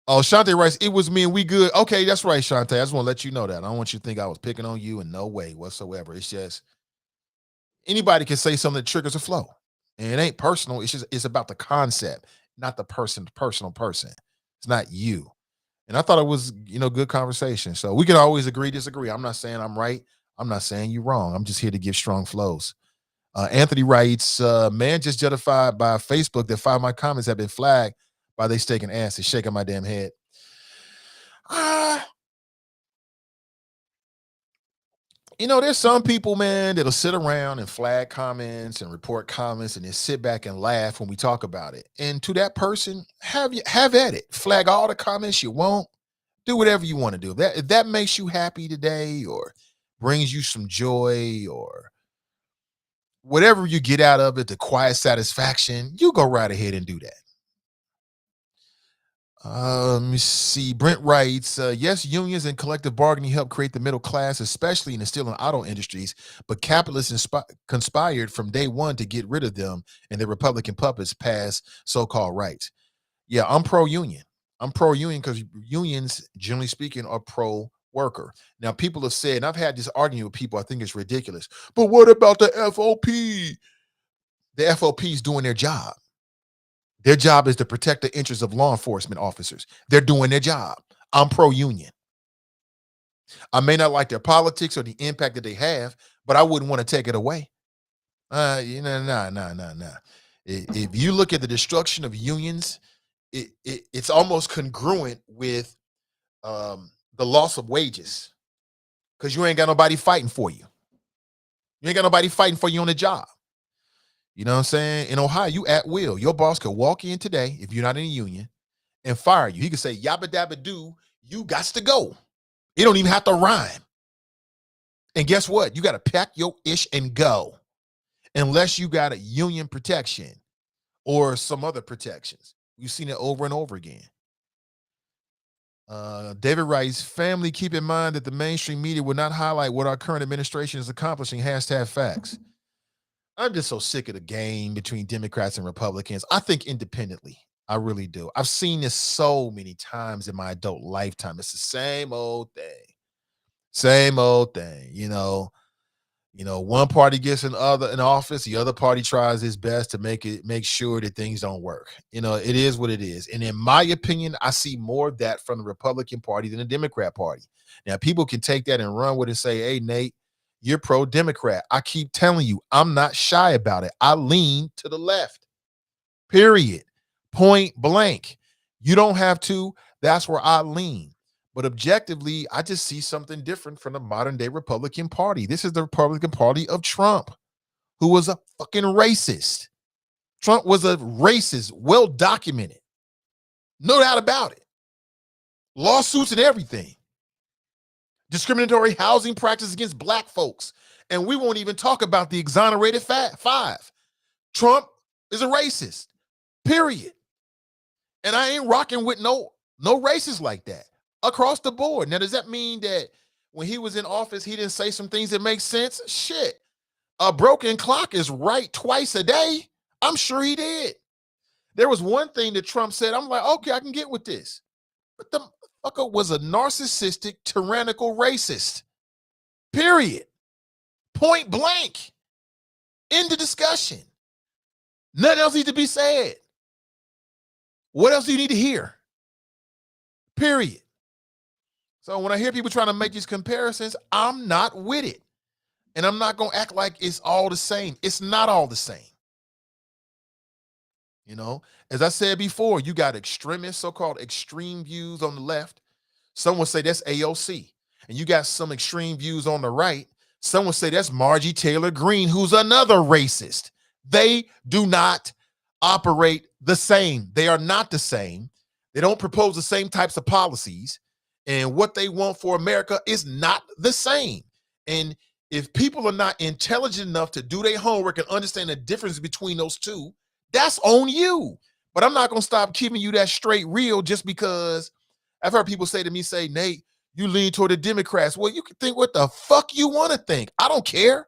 Oh, Shante writes, it was me and we good. Okay, that's right, Shante. I just want to let you know that. I don't want you to think I was picking on you in no way whatsoever. It's just anybody can say something that triggers a flow. And it ain't personal. It's about the concept, not the personal person. It's not you. And I thought it was, good conversation. So we can always agree, disagree. I'm not saying I'm right. I'm not saying you're wrong. I'm just here to give strong flows. Anthony writes, man just justified by Facebook that 5 of my comments have been flagged by they staking ass and shaking my damn head. There's some people, man, that'll sit around and flag comments and report comments and then sit back and laugh when we talk about it. And to that person, have at it. Flag all the comments you want. Do whatever you want to do. If that makes you happy today or brings you some joy or whatever you get out of it, the quiet satisfaction, you go right ahead and do that. Let me see. Brent writes, yes, unions and collective bargaining help create the middle class, especially in the steel and auto industries, but capitalists conspired from day one to get rid of them and the Republican puppets pass so-called rights. Yeah, I'm pro-union. I'm pro-union because unions, generally speaking, are pro-worker. Now, people have said, and I've had this argument with people, I think it's ridiculous, but what about the FOP? The FOP is doing their job. Their job is to protect the interests of law enforcement officers. They're doing their job. I'm pro-union. I may not like their politics or the impact that they have, but I wouldn't want to take it away. Nah. If you look at the destruction of unions, it's almost congruent with the loss of wages because you ain't got nobody fighting for you. You ain't got nobody fighting for you on the job. You know what I'm saying? In Ohio, you at will. Your boss could walk in today, if you're not in a union, and fire you. He could say, yabba dabba do, you got to go. You don't even have to rhyme. And guess what? You got to pack your ish and go. Unless you got a union protection or some other protections. You've seen it over and over again. David writes, family, keep in mind that the mainstream media will not highlight what our current administration is accomplishing. #facts. I'm just so sick of the game between Democrats and Republicans. I think independently. I really do. I've seen this so many times in my adult lifetime. It's the same old thing. Same old thing. One party gets in office, the other party tries its best to make sure that things don't work. It is what it is. And in my opinion, I see more of that from the Republican Party than the Democrat Party. Now, people can take that and run with it and say, hey, Nate, you're pro-Democrat. I keep telling you, I'm not shy about it. I lean to the left. Period. Point blank. You don't have to. That's where I lean. But objectively, I just see something different from the modern day Republican Party. This is the Republican Party of Trump, who was a fucking racist. Trump was a racist, well documented. No doubt about it. Lawsuits and everything. Discriminatory housing practices against black folks. And we won't even talk about the exonerated five. Trump is a racist, period. And I ain't rocking with no racists like that across the board. Now, does that mean that when he was in office, he didn't say some things that make sense? Shit. A broken clock is right twice a day. I'm sure he did. There was one thing that Trump said, I'm like, okay, I can get with this. But the fucker was a narcissistic, tyrannical racist. Period. Point blank. End of discussion. Nothing else needs to be said. What else do you need to hear? Period. So when I hear people trying to make these comparisons, I'm not with it. And I'm not going to act like it's all the same. It's not all the same. As I said before, you got extremists, so-called extreme views on the left. Some would say that's AOC. And you got some extreme views on the right. Some would say that's Margie Taylor Greene, who's another racist. They do not operate the same. They are not the same. They don't propose the same types of policies. And what they want for America is not the same. And if people are not intelligent enough to do their homework and understand the difference between those two, that's on you. But I'm not going to stop keeping you that straight real just because I've heard people say to me, Nate, you lean toward the Democrats. Well, you can think what the fuck you want to think. I don't care.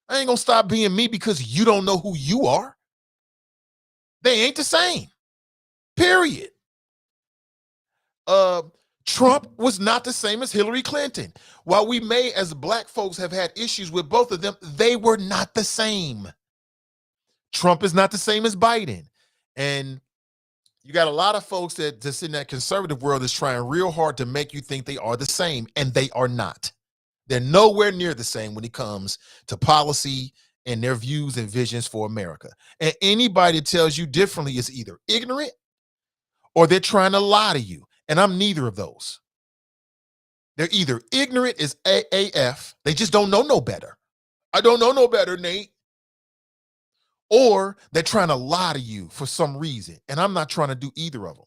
I ain't gonna stop being me because you don't know who you are. They ain't the same. Period. Trump was not the same as Hillary Clinton. While we may, as black folks, have had issues with both of them, they were not the same. Trump is not the same as Biden. And you got a lot of folks that just in that conservative world is trying real hard to make you think they are the same, and they are not. They're nowhere near the same when it comes to policy and their views and visions for America. And anybody that tells you differently is either ignorant or they're trying to lie to you. And I'm neither of those. They're either ignorant as AF, they just don't know no better. I don't know no better, Nate. Or they're trying to lie to you for some reason. And I'm not trying to do either of them.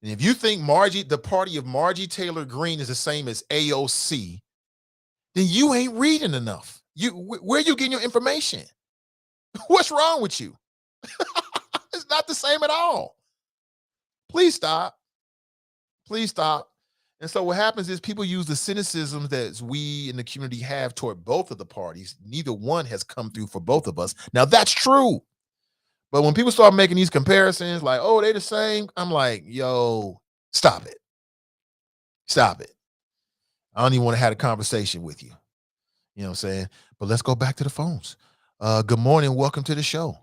And if you think the party of Margie Taylor Greene is the same as AOC, then you ain't reading enough. Where are you getting your information? What's wrong with you? It's not the same at all. Please stop. Please stop. And so what happens is people use the cynicism that we in the community have toward both of the parties. Neither one has come through for both of us. Now, that's true. But when people start making these comparisons like, oh, they the same, I'm like, yo, stop it. Stop it. I don't even want to have a conversation with you. You know what I'm saying? But let's go back to the phones. Good morning. Welcome to the show.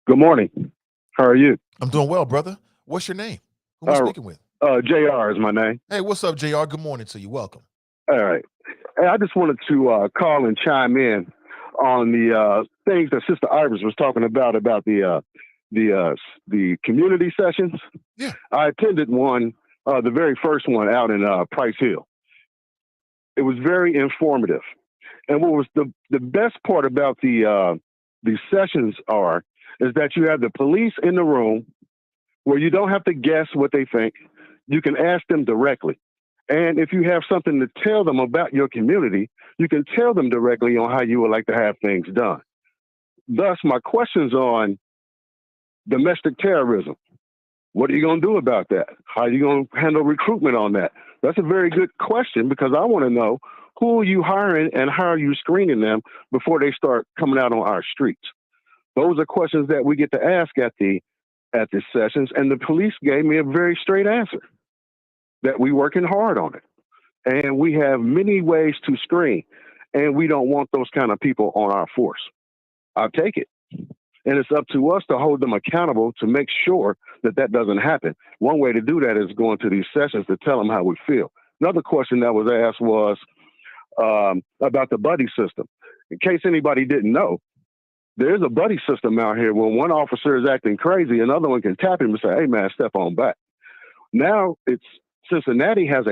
Good morning. How are you? I'm doing well, brother. What's your name? Who am I speaking with? JR is my name. Hey, what's up, JR? Good morning to you. Welcome. All right. Hey, I just wanted to call and chime in on the things that Sister Ivers was talking about the community sessions. Yeah. I attended one, the very first one out in Price Hill. It was very informative. And what was the best part about the sessions is that you have the police in the room where you don't have to guess what they think. You can ask them directly. And if you have something to tell them about your community, you can tell them directly on how you would like to have things done. Thus, my question's on domestic terrorism. What are you going to do about that? How are you going to handle recruitment on that? That's a very good question because I want to know who are you hiring and how are you screening them before they start coming out on our streets? Those are questions that we get to ask at the sessions, and the police gave me a very straight answer that we're working hard on it. And we have many ways to screen, and we don't want those kind of people on our force. I'll take it. And it's up to us to hold them accountable to make sure that doesn't happen. One way to do that is going to these sessions to tell them how we feel. Another question that was asked was about the buddy system. In case anybody didn't know, there's a buddy system out here where one officer is acting crazy, another one can tap him and say, hey, man, step on back. Now it's Cincinnati has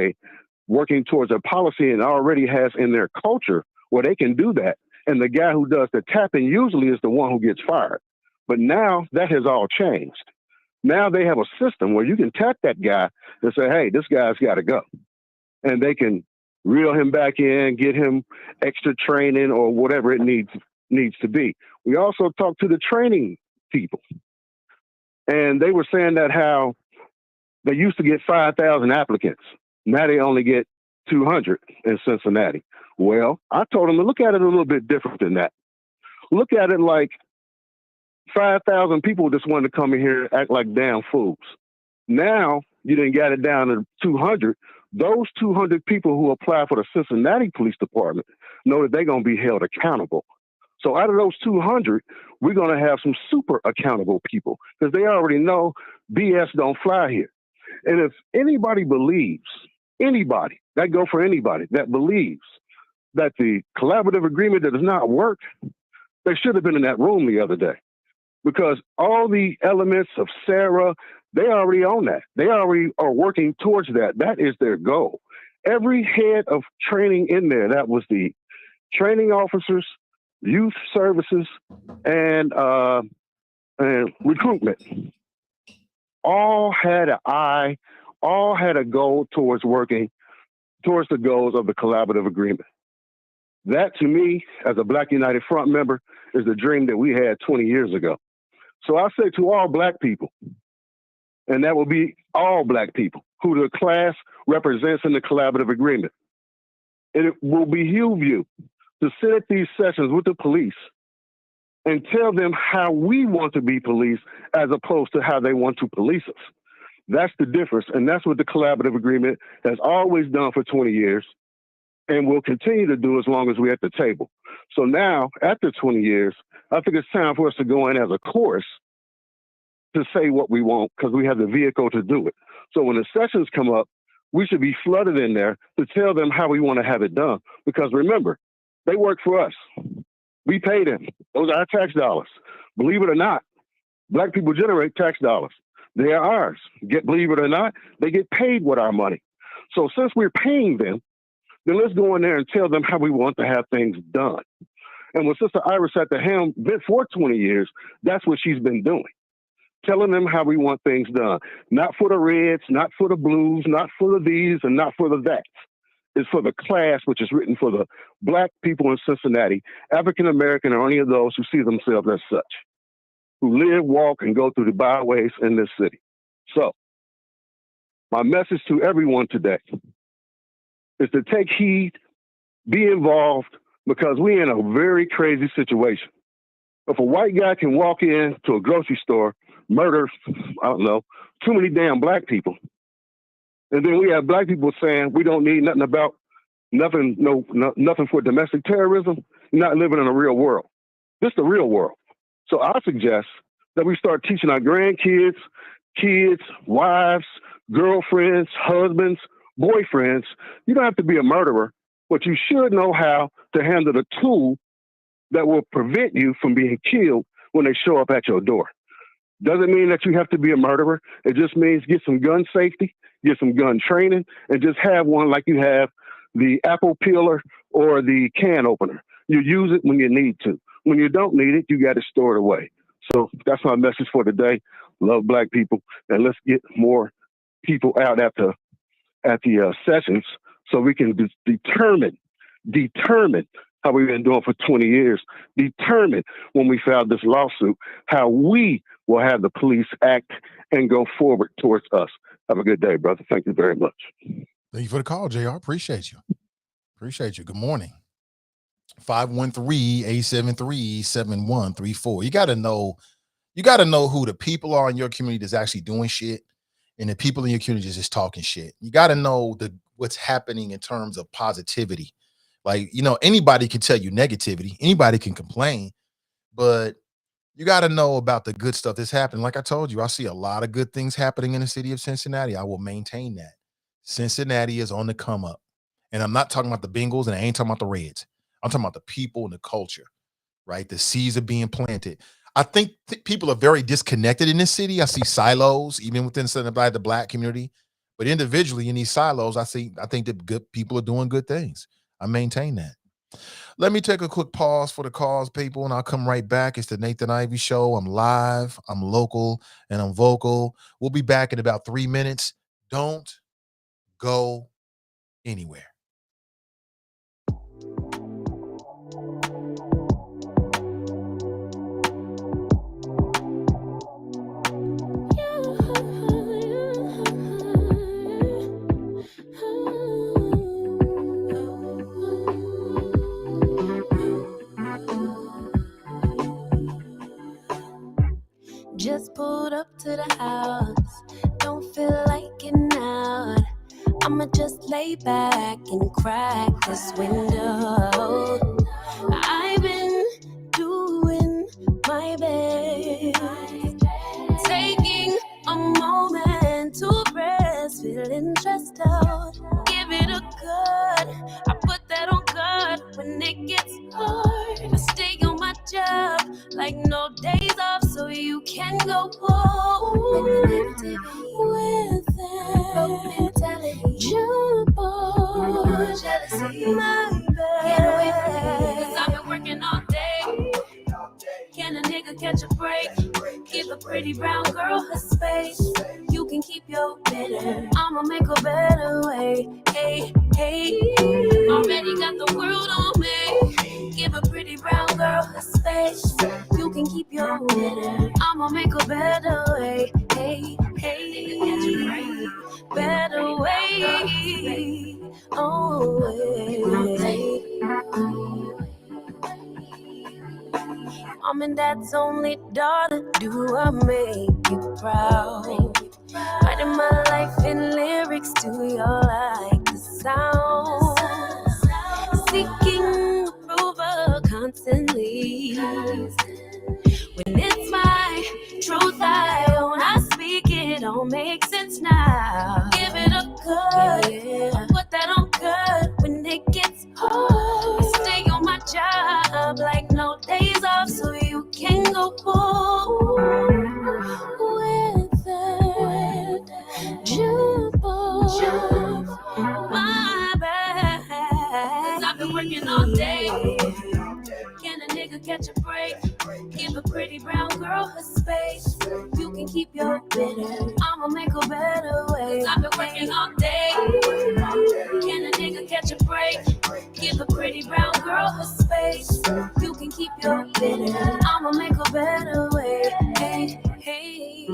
working towards a policy and already has in their culture where they can do that. And the guy who does the tapping usually is the one who gets fired. But now that has all changed. Now they have a system where you can tap that guy and say, hey, this guy's got to go. And they can reel him back in, get him extra training or whatever it needs to be. We also talked to the training people. And they were saying that how they used to get 5,000 applicants. Now they only get 200 in Cincinnati. Well, I told them to look at it a little bit different than that. Look at it like 5,000 people just wanted to come in here and act like damn fools. Now you didn't get it down to 200. Those 200 people who apply for the Cincinnati Police Department know that they're going to be held accountable. So out of those 200, we're going to have some super accountable people because they already know BS don't fly here. And if anybody believes, that go for anybody that believes that the collaborative agreement that does not work, they should have been in that room the other day because all the elements of Sarah, they already own that. They already are working towards that. That is their goal. Every head of training in there, that was the training officers, youth services, and recruitment, all had an eye, all had a goal towards working towards the goals of the collaborative agreement. That, to me, as a Black United Front member, is the dream that we had 20 years ago. So I say to all Black people, and that will be all Black people who the class represents in the collaborative agreement, and it will behoove you to sit at these sessions with the police and tell them how we want to be policed as opposed to how they want to police us. That's the difference. And that's what the collaborative agreement has always done for 20 years and will continue to do as long as we're at the table. So now, after 20 years, I think it's time for us to go in as a chorus to say what we want because we have the vehicle to do it. So when the sessions come up, we should be flooded in there to tell them how we want to have it done. Because remember, they work for us. We pay them. Those are our tax dollars. Believe it or not, Black people generate tax dollars. They are ours. Believe it or not, they get paid with our money. So since we're paying them, then let's go in there and tell them how we want to have things done. And when Sister Iris at the helm been for 20 years, that's what she's been doing. Telling them how we want things done. Not for the reds, not for the blues, not for the these, and not for the that's. It's for the class, which is written for the Black people in Cincinnati, African American, or any of those who see themselves as such, who live, walk, and go through the byways in this city. So, my message to everyone today is to take heed, be involved, because we're in a very crazy situation. If a white guy can walk into a grocery store, murder, I don't know, too many damn Black people, and then we have Black people saying we don't need nothing for domestic terrorism, you're not living in a real world. This is the real world. So I suggest that we start teaching our grandkids, kids, wives, girlfriends, husbands, boyfriends. You don't have to be a murderer, but you should know how to handle the tool that will prevent you from being killed when they show up at your door. Doesn't mean that you have to be a murderer. It just means get some gun safety, get some gun training, and just have one like you have the apple peeler or the can opener. You use it when you need to. When you don't need it, you got to store it away. So that's my message for today. Love Black people, and let's get more people out at the sessions so we can determine how we've been doing for 20 years, determine when we filed this lawsuit, how we will have the police act and go forward towards us. Have a good day, brother. Thank you very much. Thank you for the call, JR. Appreciate you. Appreciate you. Good morning. 513-873-7134. You got to know who the people are in your community that's actually doing shit and the people in your community is just talking shit. You got to know what's happening in terms of positivity. Like, anybody can tell you negativity. Anybody can complain, but you got to know about the good stuff that's happening. Like I told you, I see a lot of good things happening in the city of Cincinnati. I will maintain that. Cincinnati is on the come up. And I'm not talking about the Bengals and I ain't talking about the Reds. I'm talking about the people and the culture, right? The seeds are being planted. I think people are very disconnected in this city. I see silos, even within the Black community. But individually in these silos, I think that good people are doing good things. I maintain that. Let me take a quick pause for the calls, people, and I'll come right back. It's the Nathan Ivey Show. I'm live, I'm local, and I'm vocal. We'll be back in about 3 minutes. Don't go anywhere. Just pulled up to the house, don't feel like getting out. I'ma just lay back and crack this window. I've been doing my best, taking a moment to rest, feeling stressed out. Give it a good, I put that on guard when it gets hard. I stay on my job like no days off, so you can go home with that mentality. Jump on jealousy, my bad. Get away from me, 'cause I've been working all day. Can a nigga catch a break? Give a pretty brown girl her space. You can keep your bitter, I'ma make a better way. Hey, hey, already got the world on me. Give a pretty brown girl her space. You can keep your bitter, I'ma make a better way. Hey, hey, better way. Oh, way. Mom and dad's only daughter, do I make you proud? Writing my life in lyrics, do you like the sound? Seeking approval constantly. When it's my truth, I own, I speak, it don't make sense now. Give it a cut, yeah. Put that on cut when it gets hard. Stay on my job like no days off, so you can go pull with that jump on my back. 'Cause I've been working all day. Can a nigga catch a break? Give a pretty brown girl her space. You can keep your bitter. I'ma make a better way. 'Cause I've been working all day. Can a nigga catch a break? Give a pretty brown girl her space. You can keep your bitter. I'ma make a better way. Hey, hey.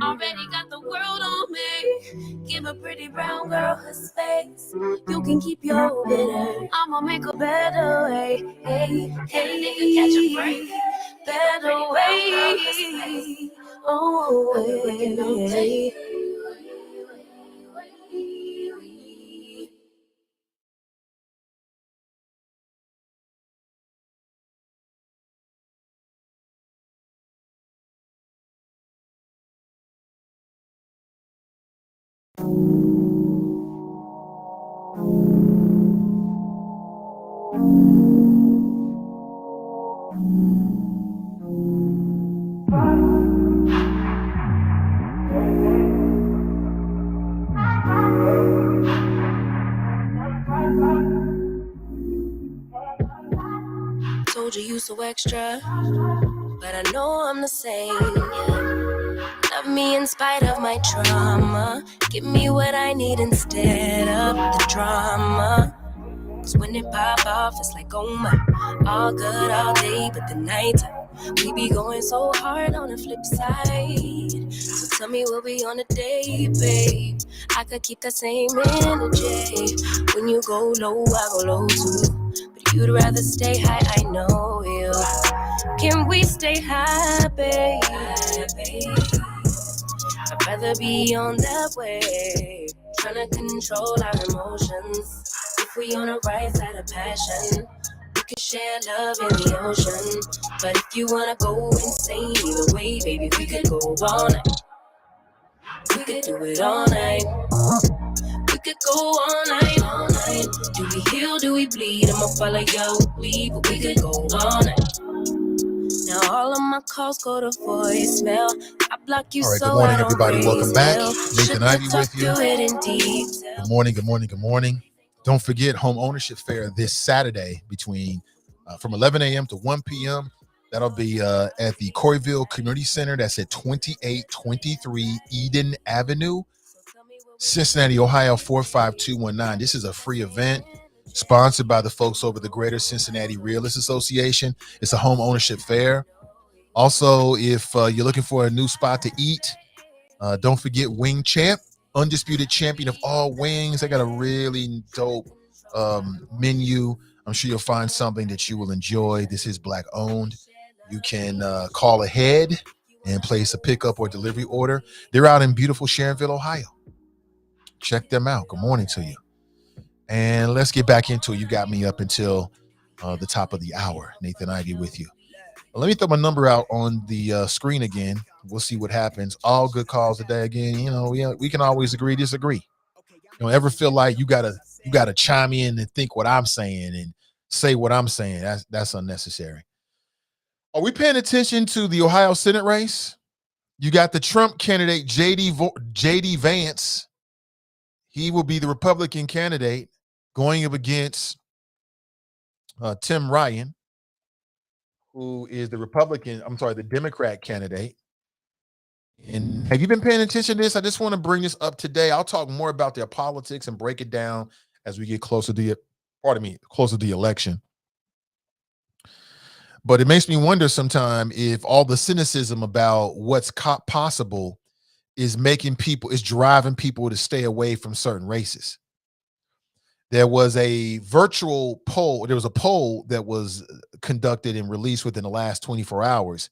Already got the world on me. Give a pretty brown girl her space. You can keep your bitter. I'ma make a better way. Hey, hey, nigga, catch a break. Better way. Oh, way. Told you so extra, but I know I'm the same. Love me in spite of my trauma. Give me what I need instead of the drama. 'Cause when it pop off, it's like, oh my, all good all day, but the night we be going so hard on the flip side. So tell me we'll be on a date, babe. I could keep that same energy. When you go low, I go low too. But you'd rather stay high, I know you. Can we stay high, babe? I'd rather be on that way. Tryna control our emotions. If we on the right side of passion, we can share love in the ocean. But if you wanna go insane either way, baby, we could go all night. We could do it all night. We could go all night, all night. Do we heal, do we bleed? I'ma follow your lead, but we could go all night. Now all of my calls go to voicemail. I block you. All right, so good morning, I don't everybody. Welcome back. voicemail. Nathan Ivey with you. Good morning, good morning, good morning. Don't forget Home Ownership Fair this Saturday between from 11 a.m. to 1 p.m. That'll be at the Coreyville Community Center. That's at 2823 Eden Avenue, Cincinnati, Ohio 45219. This is a free event sponsored by the folks over the Greater Cincinnati Realtors Association. It's a home ownership fair. Also, if you're looking for a new spot to eat, don't forget Wing Champ, undisputed champion of all wings. They got a really dope menu. I'm sure you'll find something that you will enjoy. This is Black owned. You can call ahead and place a pickup or delivery order. They're out in beautiful Sharonville, Ohio. Check them out. Good morning to you. And let's get back into it. You got me up until the top of the hour. Nathan Ivey with you. Let me throw my number out on the screen again. We'll see what happens. All good calls today. Again, you know, we can always agree, disagree. You don't ever feel like you gotta chime in and think what I'm saying and say what I'm saying. That's unnecessary. Are we paying attention to the Ohio Senate race? You got the Trump candidate, J.D. Vance. He will be the Republican candidate going up against Tim Ryan, who is the Democrat candidate. And have you been paying attention to this? I just want to bring this up today. I'll talk more about their politics and break it down as we get closer to the election. But it makes me wonder sometimes if all the cynicism about what's possible is driving people to stay away from certain races. There was a virtual poll. There was a poll that was conducted and released within the last 24 hours.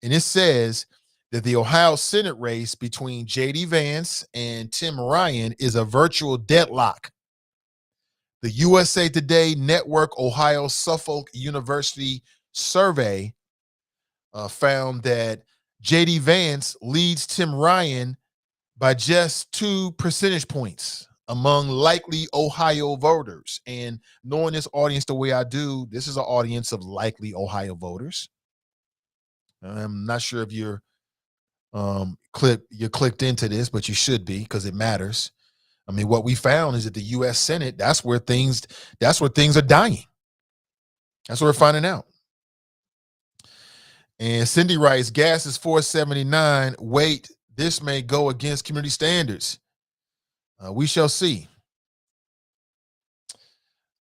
And it says that the Ohio Senate race between J.D. Vance and Tim Ryan is a virtual deadlock. The USA Today Network Ohio Suffolk University survey found that J.D. Vance leads Tim Ryan by just 2 percentage points among likely Ohio voters. And knowing this audience the way I do, this is an audience of likely Ohio voters. I'm not sure if you're clicked into this, but you should be, because it matters. I mean, what we found is that the U.S. Senate, that's where things are dying. That's what we're finding out. And Cindy writes, gas is $4.79. Wait, this may go against community standards. We shall see.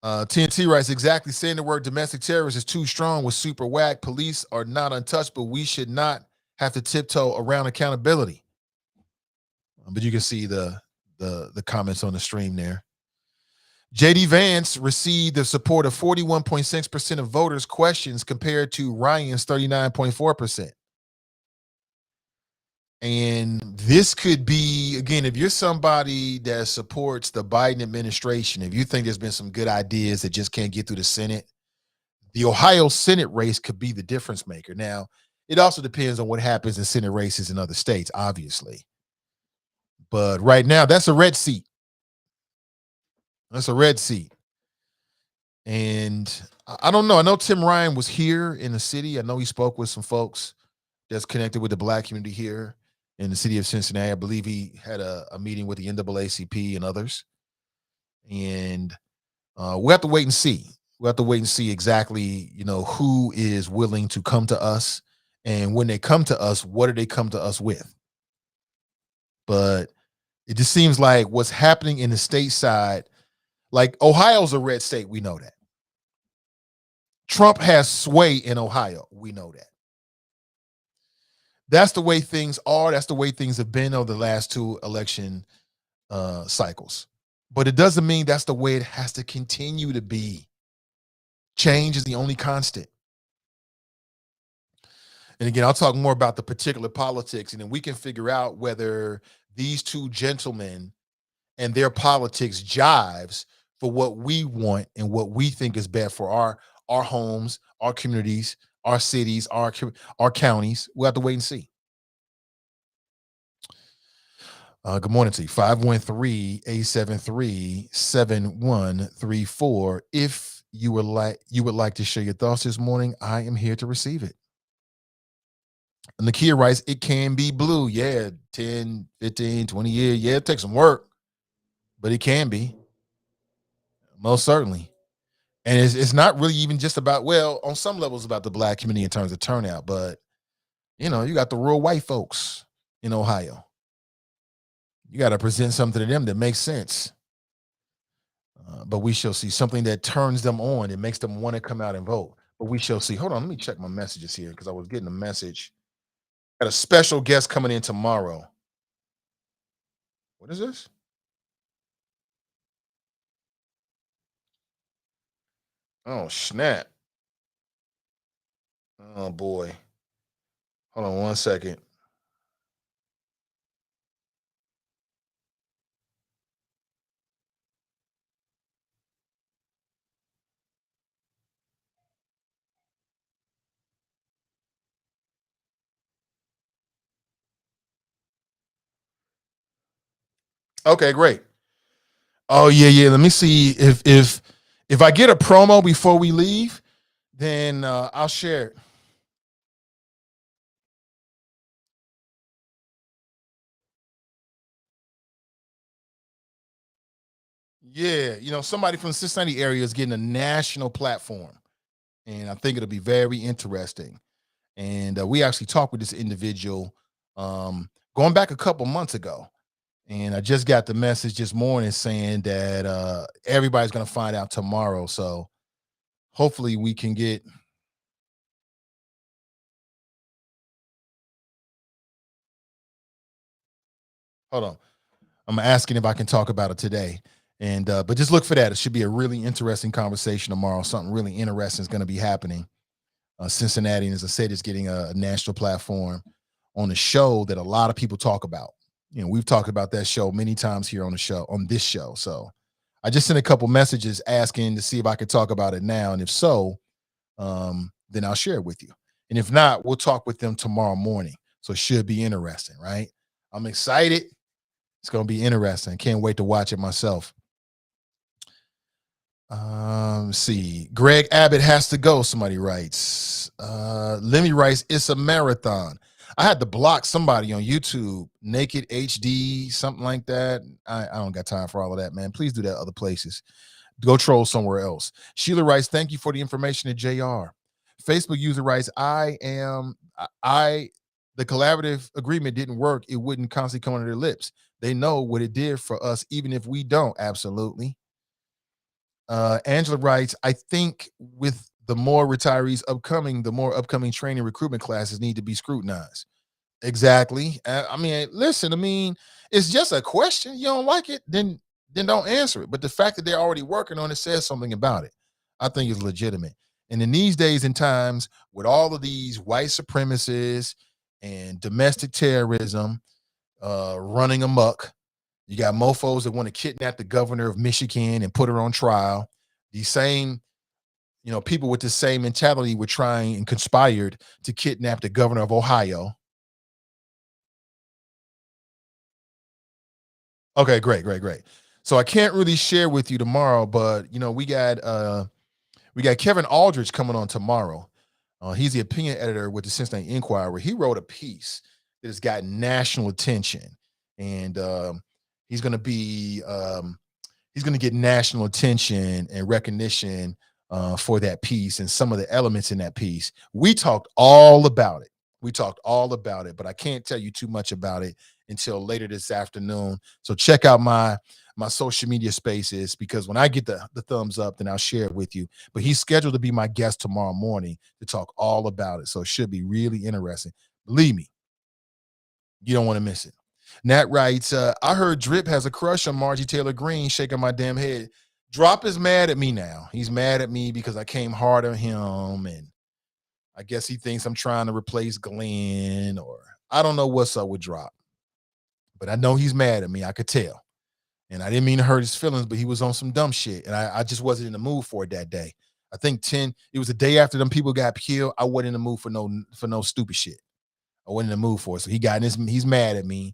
TNT writes, exactly, saying the word domestic terrorist is too strong with super whack. Police are not untouchable. We should not have to tiptoe around accountability. But you can see the comments on the stream there. J.D. Vance received the support of 41.6% of voters' questions compared to Ryan's 39.4%. And this could be, again, if you're somebody that supports the Biden administration, if you think there's been some good ideas that just can't get through the Senate, the Ohio Senate race could be the difference maker. Now, it also depends on what happens in Senate races in other states, obviously. But right now, that's a red seat. That's a red seat. And I don't know. I know Tim Ryan was here in the city. I know he spoke with some folks that's connected with the Black community here in the city of Cincinnati. I believe he had a meeting with the NAACP and others. And we have to wait and see. We have to wait and see exactly, who is willing to come to us. And when they come to us, what do they come to us with? But it just seems like what's happening in the state side, like Ohio's a red state. We know that. Trump has sway in Ohio. We know that. That's the way things are. That's the way things have been over the last 2 election cycles. But it doesn't mean that's the way it has to continue to be. Change is the only constant. And again, I'll talk more about the particular politics, and then we can figure out whether these 2 gentlemen and their politics jives for what we want and what we think is best for our homes, our communities, our cities, our counties. We'll have to wait and see. Good morning to you. 513-873-7134. If you would like to share your thoughts this morning, I am here to receive it. And Nakia writes, it can be blue. Yeah, 10, 15, 20 years. Yeah, it takes some work, but it can be. Most certainly. And it's not really even just about, well, on some levels about the Black community in terms of turnout, but, you got the rural white folks in Ohio. You got to present something to them that makes sense. But we shall see something that turns them on. It makes them want to come out and vote. But we shall see. Hold on. Let me check my messages here because I was getting a message. Got a special guest coming in tomorrow. What is this? Oh, snap. Oh, boy. Hold on 1 second. Okay, great. Oh, yeah. Let me see if I get a promo before we leave, then I'll share it. Yeah, somebody from the Cincinnati area is getting a national platform, and I think it'll be very interesting. And we actually talked with this individual going back a couple months ago, and I just got the message this morning saying that everybody's going to find out tomorrow. So hopefully we can get. Hold on. I'm asking if I can talk about it today. And but just look for that. It should be a really interesting conversation tomorrow. Something really interesting is going to be happening. Cincinnati, and as I said, is getting a national platform on a show that a lot of people talk about. You know, we've talked about that show many times here on the show, on this show. So I just sent a couple messages asking to see if I could talk about it now. And if so, then I'll share it with you. And if not, we'll talk with them tomorrow morning. So it should be interesting, right? I'm excited. It's going to be interesting. Can't wait to watch it myself. Let's see. Greg Abbott has to go, somebody writes. Lemmy writes, it's a marathon. I had to block somebody on YouTube, Naked HD, something like that. I don't got time for all of that, man. Please do that other places. Go troll somewhere else. Sheila writes, thank you for the information to JR. Facebook user writes, the collaborative agreement didn't work. It wouldn't constantly come under their lips. They know what it did for us, even if we don't. Absolutely. Angela writes, I think with the more retirees upcoming, the more upcoming training recruitment classes need to be scrutinized. Exactly. I mean, listen, it's just a question. You don't like it, then don't answer it. But the fact that they're already working on it says something about it. I think it's legitimate. And in these days and times, with all of these white supremacists and domestic terrorism running amok, you got mofos that want to kidnap the governor of Michigan and put her on trial. These same, people with the same mentality were trying and conspired to kidnap the governor of Ohio. Okay, great. So I can't really share with you tomorrow, but we got Kevin Aldridge coming on tomorrow. He's the opinion editor with the Cincinnati Enquirer. He wrote a piece that has gotten national attention, and he's going to get national attention and recognition for that piece and some of the elements in that piece. We talked all about it, but I can't tell you too much about it until later this afternoon. So check out my social media spaces, because when I get the thumbs up, then I'll share it with you. But he's scheduled to be my guest tomorrow morning to talk all about it. So it should be really interesting. Believe me, you don't want to miss it. Nat writes, I heard Drip has a crush on Margie Taylor Greene, shaking my damn head. Drop is mad at me now. He's mad at me because I came hard on him, and I guess he thinks I'm trying to replace Glenn, or I don't know what's up with Drop. But I know he's mad at me. I could tell. And I didn't mean to hurt his feelings, but he was on some dumb shit. And I just wasn't in the mood for it that day. I think it was the day after them people got killed. I wasn't in the mood for no stupid shit. I wasn't in the mood for it. So he's mad at me,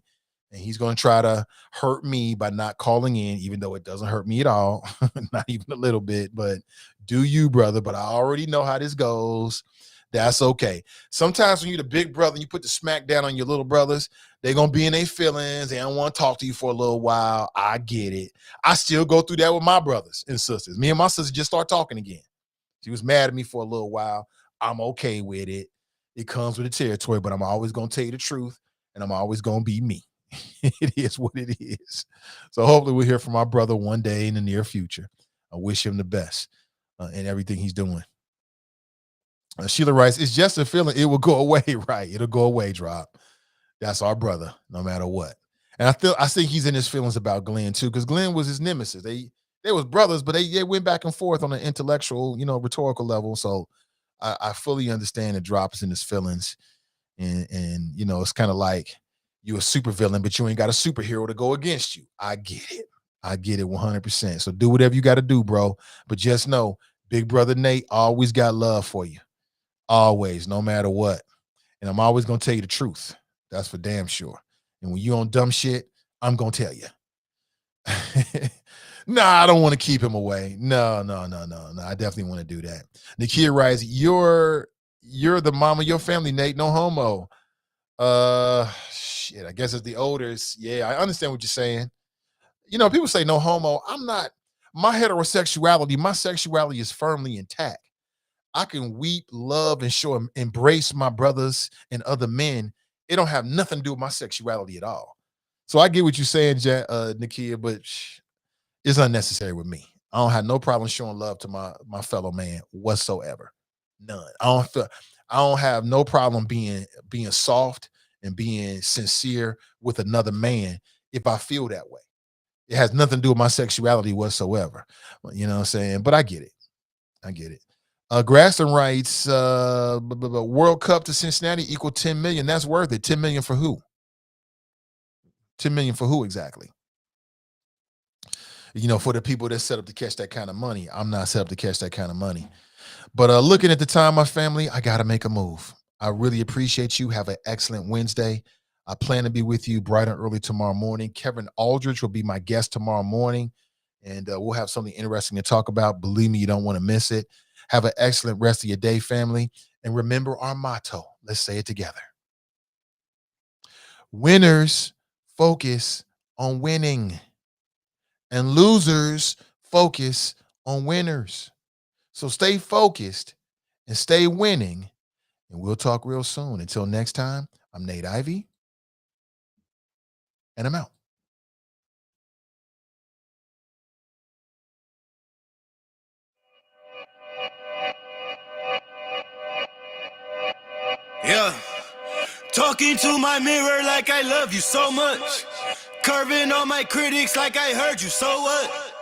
and he's going to try to hurt me by not calling in, even though it doesn't hurt me at all. Not even a little bit, but do you, brother? But I already know how this goes. That's okay. Sometimes when you're the big brother and you put the smack down on your little brothers, they're going to be in their feelings. They don't want to talk to you for a little while. I get it. I still go through that with my brothers and sisters. Me and my sister just start talking again. She was mad at me for a little while. I'm okay with it. It comes with the territory, but I'm always going to tell you the truth, and I'm always going to be me. It is what it is. So hopefully we'll hear from my brother one day in the near future. I wish him the best in everything he's doing. Sheila writes, it's just a feeling. It will go away, right? It'll go away, Drop. That's our brother, no matter what. And I think he's in his feelings about Glenn too, because Glenn was his nemesis. They was brothers, but they went back and forth on an intellectual, rhetorical level. So I fully understand that Drop is in his feelings. And it's kind of like you a supervillain, but you ain't got a superhero to go against you. I get it 100%. So do whatever you got to do, bro. But just know, Big Brother Nate always got love for you. Always, no matter what. And I'm always going to tell you the truth. That's for damn sure. And when you on dumb shit, I'm going to tell you. Nah, I don't want to keep him away. No. I definitely want to do that. Nakia writes, you're the mom of your family, Nate. No homo. Shit, I guess it's the oldest. Yeah, I understand what you're saying. People say no homo. I'm not. My sexuality is firmly intact. I can weep, love, and embrace my brothers and other men. It don't have nothing to do with my sexuality at all. So I get what you're saying, Nakia, but it's unnecessary with me. I don't have no problem showing love to my fellow man whatsoever. None. I don't have no problem being soft and being sincere with another man if I feel that way. It has nothing to do with my sexuality whatsoever. You know what I'm saying? But I get it. Graston writes, World Cup to Cincinnati equal 10 million. That's worth it. 10 million for who? 10 million for who exactly? You know, for the people that's set up to catch that kind of money. I'm not set up to catch that kind of money. But looking at the time, my family, I got to make a move. I really appreciate you. Have an excellent Wednesday. I plan to be with you bright and early tomorrow morning. Kevin Aldridge will be my guest tomorrow morning, and we'll have something interesting to talk about. Believe me, you don't want to miss it. Have an excellent rest of your day, family. And remember our motto. Let's say it together. Winners focus on winning, and losers focus on winners. So stay focused and stay winning, and we'll talk real soon. Until next time, I'm Nate Ivey, and I'm out. Yeah. Talking to my mirror like I love you so much. Curving on my critics like I heard you, so what?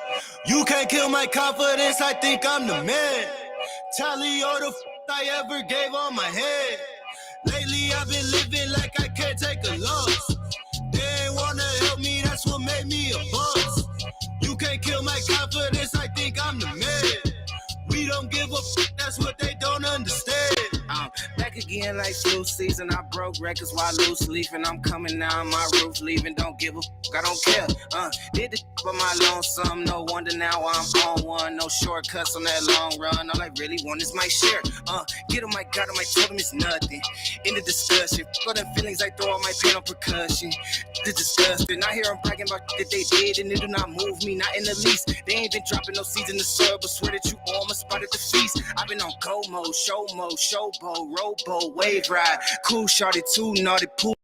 You can't kill my confidence, I think I'm the man. Tally all the I ever gave on my head. Lately I've been living like I can't take a loss. They ain't wanna help me, that's what made me a boss. You can't kill my confidence, I think I'm the man. We don't give a that's what they don't understand. I'm back again like flu season. I broke records while loose leafing. I'm coming down my roof, leaving. Don't give a I don't care. Did the for my lonesome. No wonder now I'm on one. No shortcuts on that long run. All I really want is my share. Get on my God, on my totem is nothing. In the discussion, all them feelings I throw all my pain on percussion. The disgusting. I hear them bragging about that they did, and it do not move me, not in the least. They ain't been dropping no seeds in the soil, but swear that you almost spotted the feast. I've been on go mode, show mode, showboat, rowboat, wave ride, cool shorty, too naughty, pool.